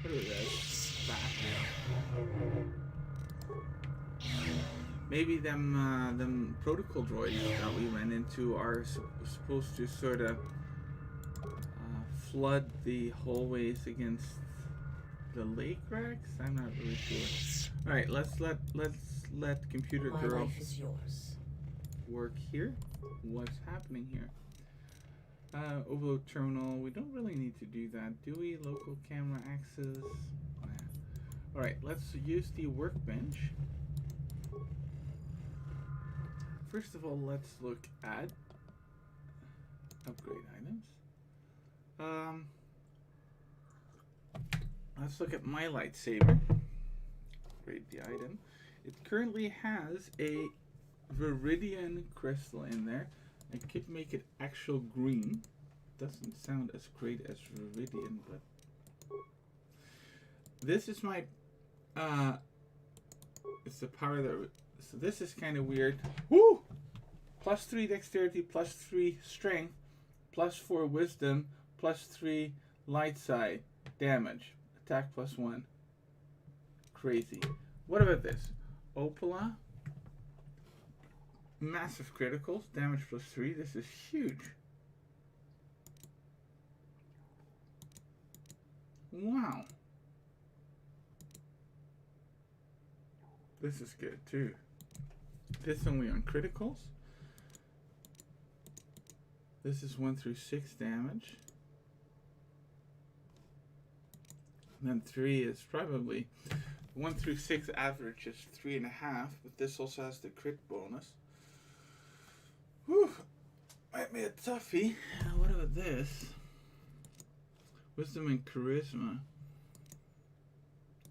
What is this? Maybe them protocol droids that we ran into are supposed to sort of flood the hallways against the lake racks? I'm not really sure. All right, let's let computer My girl life is yours. work here. What's happening here? Overload terminal. We don't really need to do that, do we? Local camera access. Nah. All right, let's use the workbench. First of all, let's look at upgrade items. Let's look at my lightsaber. Upgrade the item. It currently has a Viridian crystal in there. I could make it actual green. Doesn't sound as great as Viridian, but this is my it's the power that. So this is kind of weird. Woo! +3 dexterity, +3 strength, +4 wisdom, +3 light side damage. Attack +1. Crazy. What about this? Opala. Massive criticals. Damage +3. This is huge. Wow. This is good too. This only on criticals. This is 1 through 6 damage. And then 3 is probably 1 through 6 average is 3.5, but this also has the crit bonus. Whew, might be a toughie. What about this? Wisdom and charisma.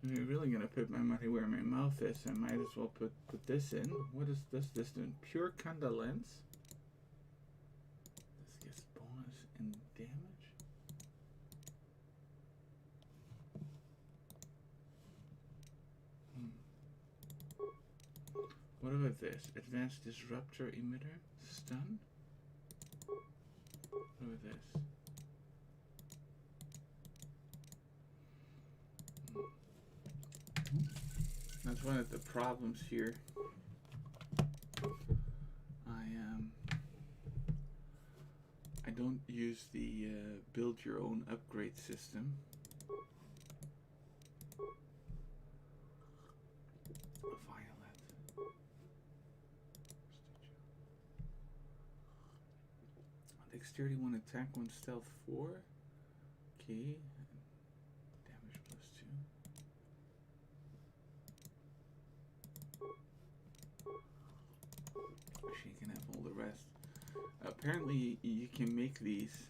If you're really gonna put my money where my mouth is, I might as well put this in. What is this doing? Pure condolence. This gets bonus in damage. What about this? Advanced disruptor emitter. Stun. What about this? That's one of the problems here. I don't use the build your own upgrade system. Violet. Dexterity 1, attack 1, stealth 4. Okay. Damage +2. She can have all the rest. Apparently, you can make these.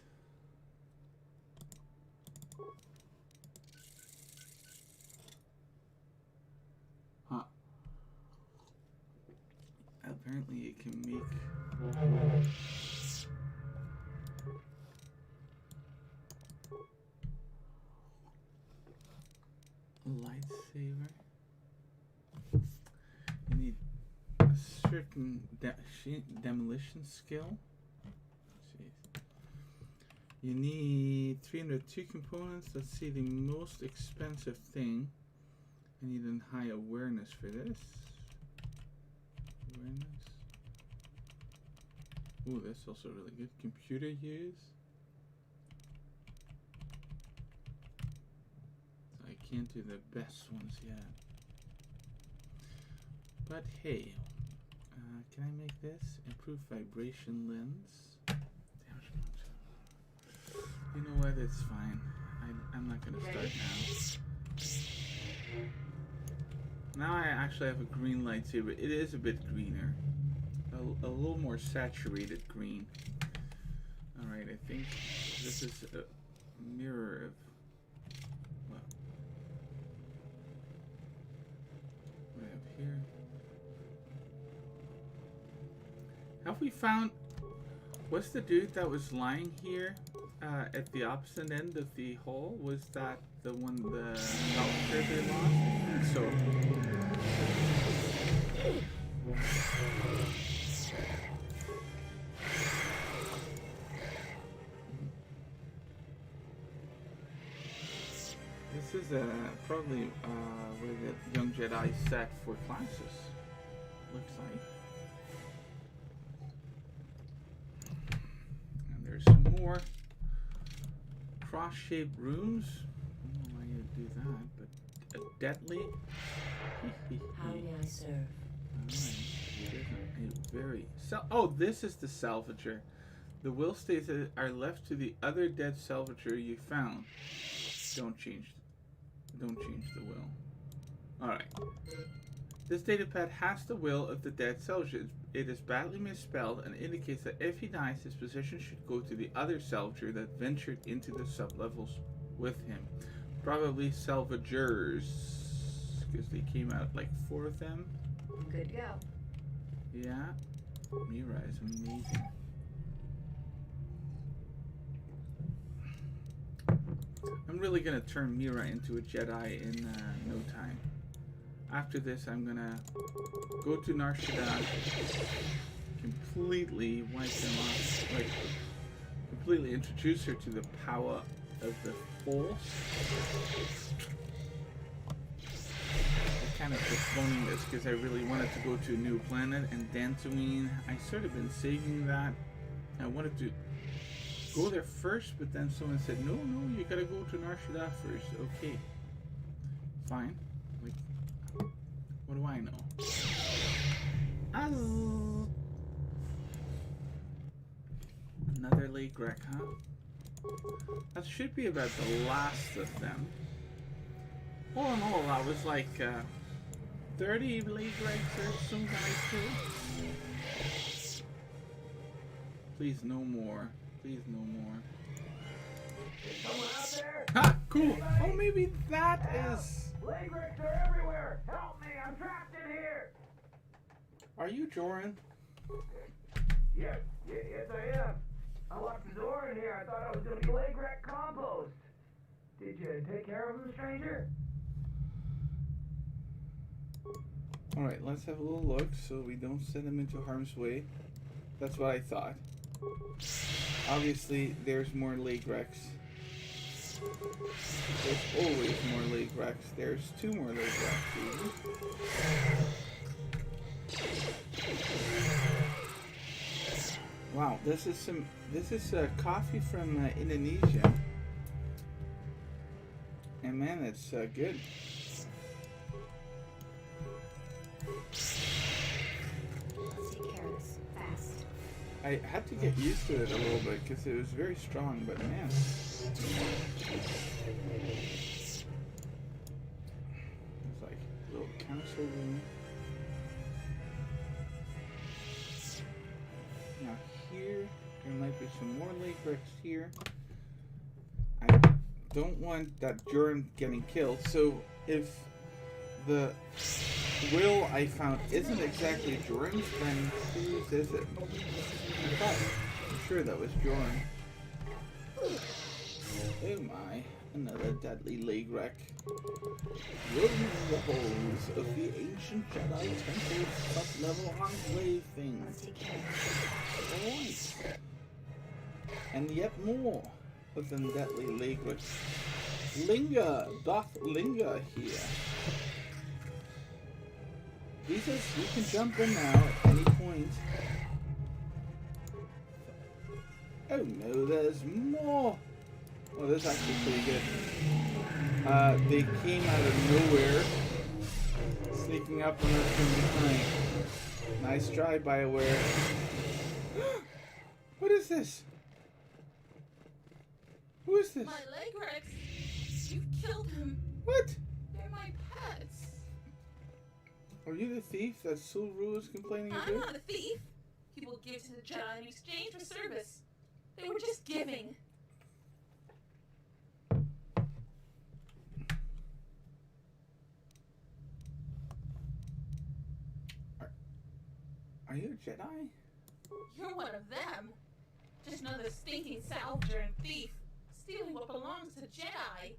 Huh. Apparently, you can make. A lightsaber. You need a certain demolition skill. Jeez. You need 302 components. Let's see, the most expensive thing. I need a high awareness for this. Awareness. Ooh, that's also really good. Computer use. I can't do the best ones yet. But hey, can I make this? Improve vibration lens. Damage. You know what? It's fine. I'm not gonna start now. Now I actually have a green lightsaber. It is a bit greener. A little more saturated green. Alright, I think this is a mirror of... Well, what do I have here? Have we found... What's the dude that was lying here at the opposite end of the hall? Was that the one the Valkyrie lost? I think so. This is probably where the young Jedi set for classes. Looks like. And there's some more cross-shaped rooms. I don't know why you'd do that. A deadly. How may I serve? A very. Oh, this is the salvager. The will states that are left to the other dead salvager you found. Don't change the will. Alright. This datapad has the will of the dead salvager. It is badly misspelled and indicates that if he dies, his position should go to the other salvager that ventured into the sublevels with him. Probably salvagers, because they came out like 4 of them. Good to go. Yeah. Mira is amazing. I'm really gonna turn Mira into a Jedi in no time. After this, I'm gonna go to Nar Shaddaa, completely wipe them off, like completely introduce her to the power of the Force. I kind of postponing this because I really wanted to go to a new planet, and Dantooine, I sort of been saving that. I wanted to go there first, but then someone said, no, you gotta go to Nar Shaddaa first. Okay. Fine. Like, what do I know? Another lake wreck, huh? That should be about the last of them. All in all, that was like 30 lake wrecks or some guys too. Please, no more. Please, no more. Someone out there? Ha! Cool! Oh, maybe that is... Leg wrecks are everywhere! Help me! I'm trapped in here! Are you Joran? Yes, I am. I locked the door in here. I thought I was gonna be leg wreck compost. Did you take care of him, stranger? Alright, let's have a little look so we don't send him into harm's way. That's what I thought. Obviously, there's more leg wrecks. There's always more leg wrecks. There's 2 more leg wrecks. Wow, this is coffee from Indonesia. And man, it's good. Let's take care of this fast. I had to get used to it a little bit because it was very strong, but man. It's like a little council room. Now here, there might be some more lake wrecks here. I don't want that Joran getting killed, so if the will I found isn't exactly Joran's, then whose is it? I'm sure that was Joran. Oh my, another deadly leg wreck. Roaming the halls of the ancient Jedi Temple sub-level enclave thing. Let's take care of this. Alright. And yet more of them deadly leg wrecks. Doth linger here. He says you can jump in now at any point. Oh no, there's more! Oh, this is actually pretty good. They came out of nowhere, sneaking up on us from behind. Nice try, BioWare. What is this? Who is this? My leg wrecks. You killed him. What? They're my pets. Are you the thief that Sulru is complaining I'm about? not a thief. People give to the Jedi in exchange for service. They were just giving. Are you a Jedi? You're one of them. Just another stinking salvager and thief, stealing what belongs to Jedi.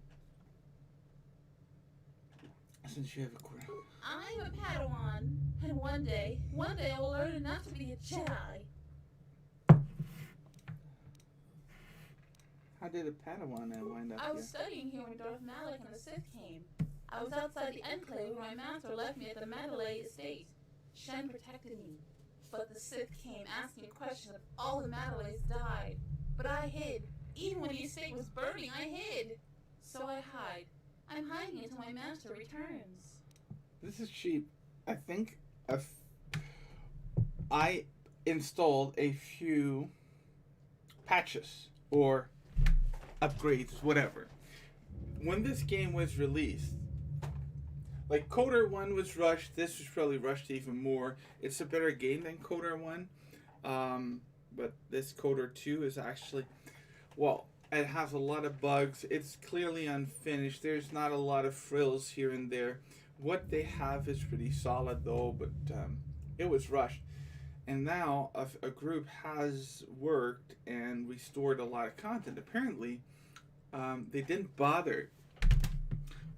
Since you have a query. I'm a Padawan, and one day I will learn enough to be a Jedi. How did a Padawan wind up I here? was studying here when Darth Malak and the Sith came. I was outside the Enclave when my master left me at the Mandalay estate. Shen protected me, but the Sith came asking questions if all the Mandalays died. But I hid. Even when the estate was burning, I hid. So I hide. I'm hiding until my master returns. This is cheap. I think I installed a few patches or upgrades, whatever. When this game was released, like Coder 1 was rushed, this was probably rushed even more. It's a better game than Coder 1. But this Coder 2 is actually, well, it has a lot of bugs. It's clearly unfinished. There's not a lot of frills here and there. What they have is pretty solid though, but it was rushed. And now a group has worked and restored a lot of content. Apparently, they didn't bother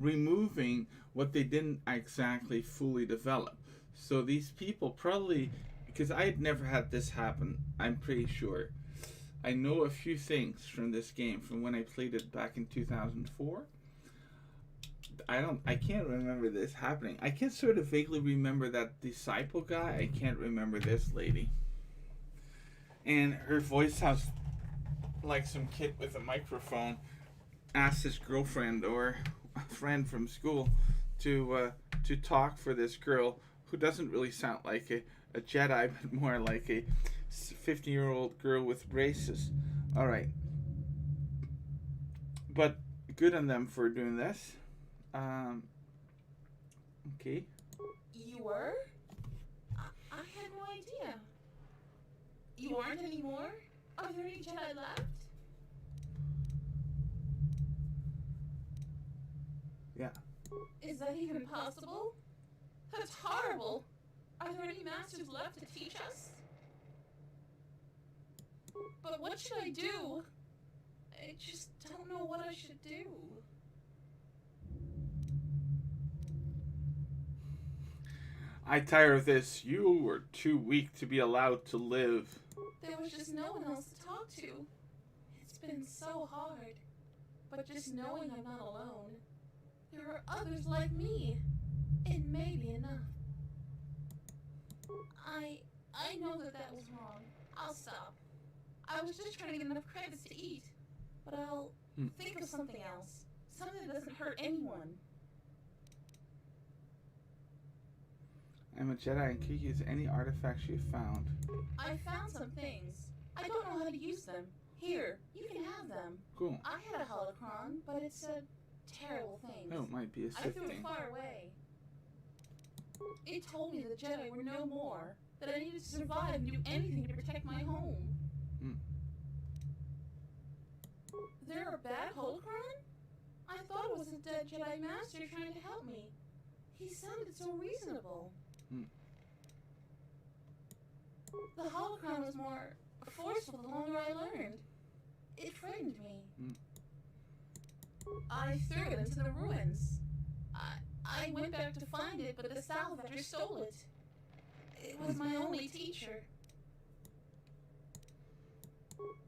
removing what they didn't exactly fully develop. So these people probably, because I had never had this happen, I'm pretty sure. I know a few things from this game from when I played it back in 2004. I can't remember this happening. I can sort of vaguely remember that disciple guy. I can't remember this lady. And her voice sounds like some kid with a microphone asks his girlfriend or a friend from school to talk for this girl who doesn't really sound like a Jedi, but more like a 15-year-old girl with braces. All right. But good on them for doing this. Okay. You were? I had no idea. You aren't anymore? Are there any Jedi left? Yeah. Is that even possible? That's horrible. Are there any masters left to teach us? But what should I do? I just don't know what I should do. I tire of this. You were too weak to be allowed to live. There was just no one else to talk to. It's been so hard. But just knowing I'm not alone. There are others like me. It may be enough. I know that was wrong. I'll stop. I was just trying to get enough credits to eat. But I'll think of something else. Something that doesn't hurt anyone. I'm a Jedi and can use any artifacts you found. I found some things. I don't know how to use them. Here, you can have them. Cool. I had a holocron, but it said terrible things. Oh, it might be a I Sith threw it thing. far away. It told me the Jedi were no more, that I needed to survive and do anything to protect my home. There a bad holocron? I thought it was a dead Jedi Master trying to help me. He sounded so reasonable. The holocron was more forceful the longer I learned. It frightened me. I threw it into the ruins. I went back to find it, but the Salvator stole it. It was my only teacher.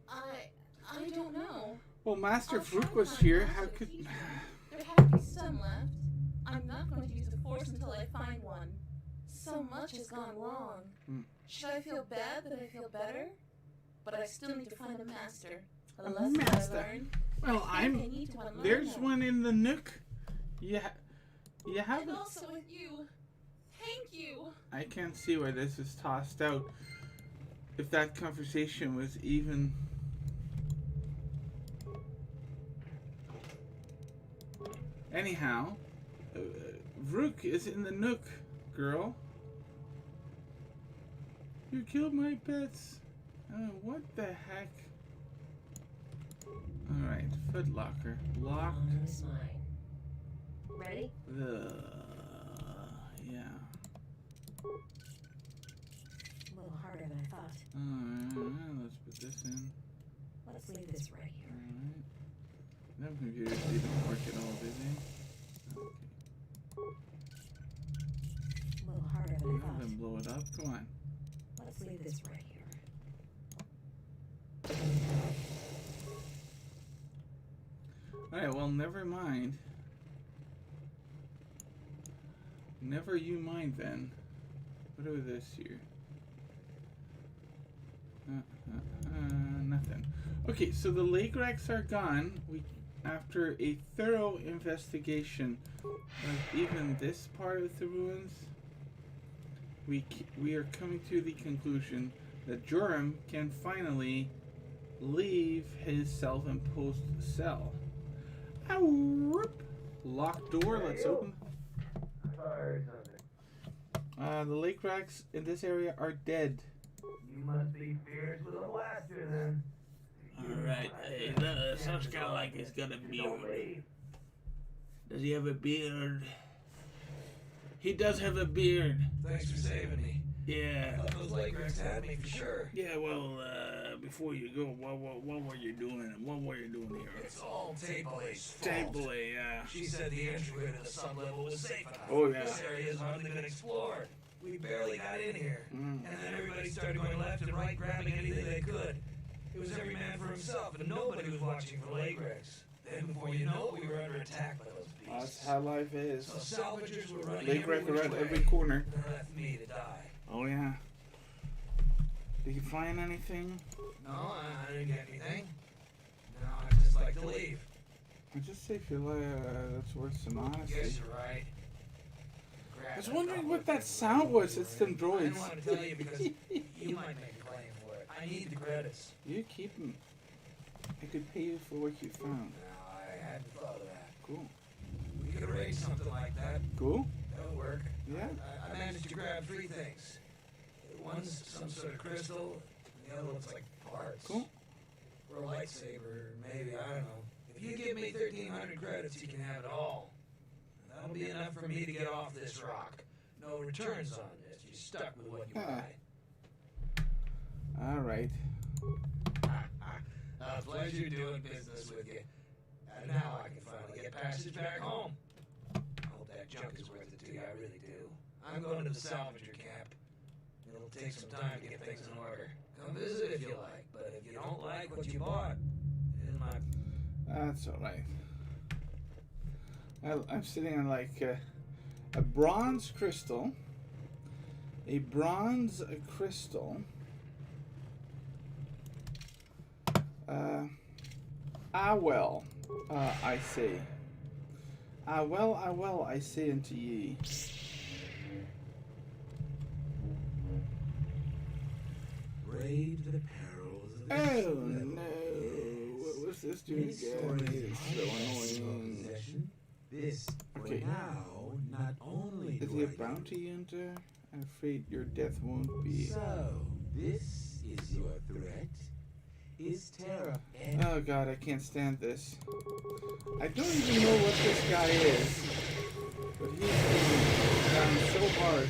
I don't know. Well, Master I'll try Vrook to was find here. Master How to could... teach me. There have to be some left. I'm not going to use the Force until I find one. So much has gone wrong. Should I feel bad that I feel better? But I still need to find a master. A lesson master? I learned. Well, I need to unlearn There's them. one in the nook. You haven't... And also with you. Thank you. I can't see why this is tossed out. If that conversation was even... Anyhow, Vrook is in the nook, girl. You killed my pets. What the heck? Alright, footlocker. Locked. It's mine. Ready? Yeah. A little harder than I thought. Alright, let's put this in. Let's leave this right here. Alright. Them computers didn't work at all, did they? Okay. A little harder than I Have thought. them blow it up. Come on. Let's leave this right here. Alright, well, never mind. Never you mind then. What are this here? Nothing. Okay, so the leg racks are gone. After a thorough investigation of even this part of the ruins, we are coming to the conclusion that Joram can finally leave his self-imposed cell. Ow! Locked door. Let's open. The lake rats in this area are dead. You must be fierce with a blaster then. Alright, sounds kind of like he's got a beard. Does he have a beard? He does have a beard. Thanks for saving me. Yeah. I thought those lake rats had me for sure. Yeah, well, before you go, what were you doing? What were you doing here? It's all Table's fault. Table, yeah. She said the entryway to the sublevel was safe enough. Oh, yeah. This area has hardly been explored. We barely got in here. Mm. And then everybody started going left and right, grabbing anything they could. It was every man for himself, and nobody was watching for lake rats. Then before you know it, we were under attack by those beasts. That's how life is. So salvagers were running Lake every rats which around way, every corner. and they left me to die. Oh, yeah. Did you find anything? No, I didn't get anything. No, I'd just like to leave. I just say feel like that's worth some honesty. Guess you're right. I was wondering what that sound was. It's them I droids. didn't want to tell you because you might make a claim for it. I need the credits. You keep them. I could pay you for what you found. No, I hadn't thought of that. Cool. We could arrange something like that. Cool? That would work. Yeah? I managed to grab 3 things. One's some sort of crystal, and the other looks like parts. Cool. For a lightsaber, maybe, I don't know. If you give me 1,300 credits, you can have it all. That'll be enough for me to get off this rock. No returns on this. You're stuck with what you buy. Alright. A pleasure doing business with you. And now I can finally get passage back home. I hope that junk is worth it to you, I really do. I'm going to the salvager camp. It'll take some time to get things in order. Come visit if you like, but if you don't like what you bought, it is my... That's alright. I'm sitting on like a bronze crystal. A bronze crystal. Well, I say. Well, I say unto ye. Brave the perils of the Oh no! What was this doing again? It's so annoying. This Okay. now not only Is he a bounty hunter? I'm afraid your death won't be. So this is your threat. Is Terra Oh god, I can't stand this. I don't even know what this guy is, but he's down so hard.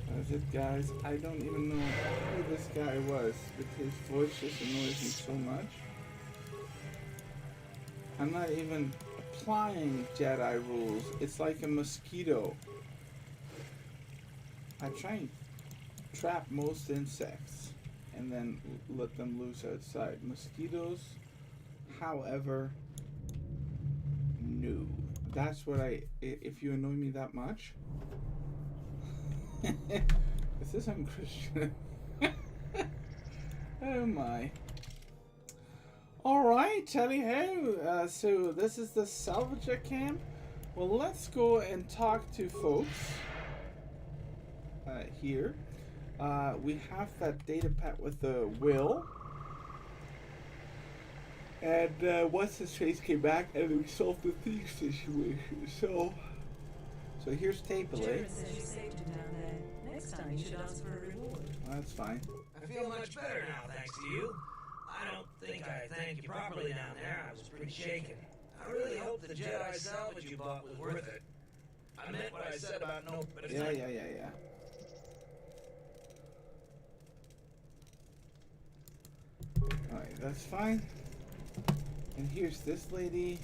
That's it, guys. I don't even know who this guy was, but his voice just annoys me so much. I'm not even applying Jedi rules. It's like a mosquito. I try and trap most insects and then let them loose outside. Mosquitoes, however, no. That's what if you annoy me that much. Is this unchristian? Oh my. Alright, tally ho. So this is the salvager camp. Well, let's go and talk to folks. Here. We have that data pack with the Will. And what's his face came back and we solved the thief situation. So here's Table. Jared says you saved him down there. Next time you should ask for a reward. Well, that's fine. I feel much better now, thanks to you. I don't think I thanked you properly down there. I was pretty shaken. I really hope the Jedi salvage you bought was worth it. I meant what I said about no... But it's not... Yeah. Alright, that's fine. And here's this lady.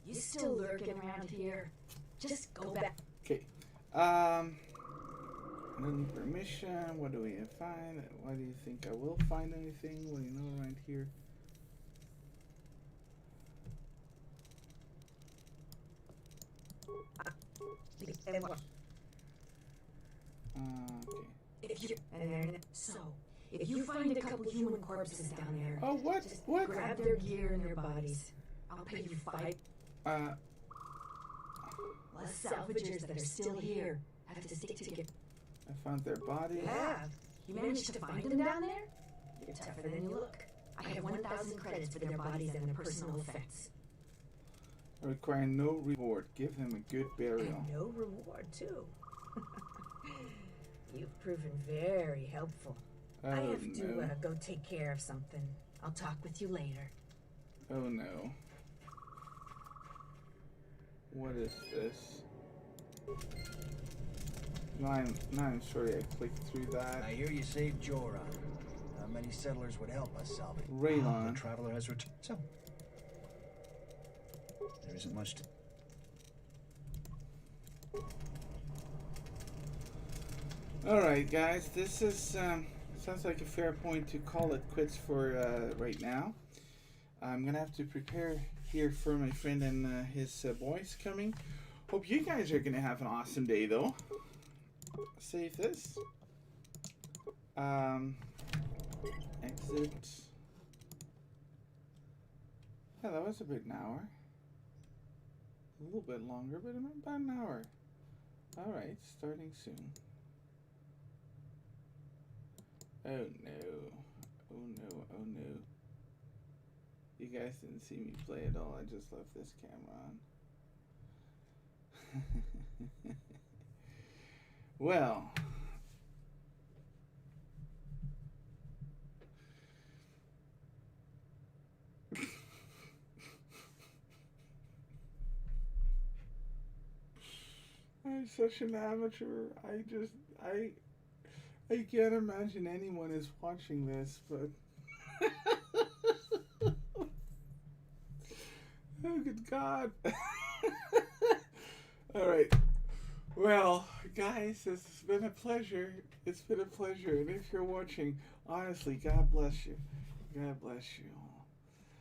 You still lurking around here? Just go back. Okay. I don't need permission. What do we find? Why do you think I will find anything? What do you know around here? So, If you find a couple human corpses down there, Oh, what? just What? grab their gear and their bodies. I'll pay you 5. Uh, Us salvagers that are still here have to stick together. I found their bodies. Yeah. You managed to find them down there? You're tougher than you look. I have 1,000 credits for their bodies and their personal effects. I require no reward. Give them a good burial. And no reward, too. You've proven very helpful. Oh, I have to no. go take care of something. I'll talk with you later. Oh no. What is this? Now I'm sorry I clicked through that. I hear you saved Joran. Not many settlers would help us salvage. Raylon. The traveler has returned. So, there isn't much to... Alright guys, this is sounds like a fair point to call it quits for right now. I'm gonna have to prepare here for my friend and his boys coming. Hope you guys are gonna have an awesome day though. Save this. Exit. Yeah, that was about an hour. A little bit longer, but about an hour. Alright, starting soon. Oh no. Oh no, oh no. You guys didn't see me play at all. I just left this camera on. Well. I'm such an amateur. I can't imagine anyone is watching this, but oh good God. Alright. Well, guys, this has been a pleasure. It's been a pleasure. And if you're watching, honestly, God bless you. God bless you.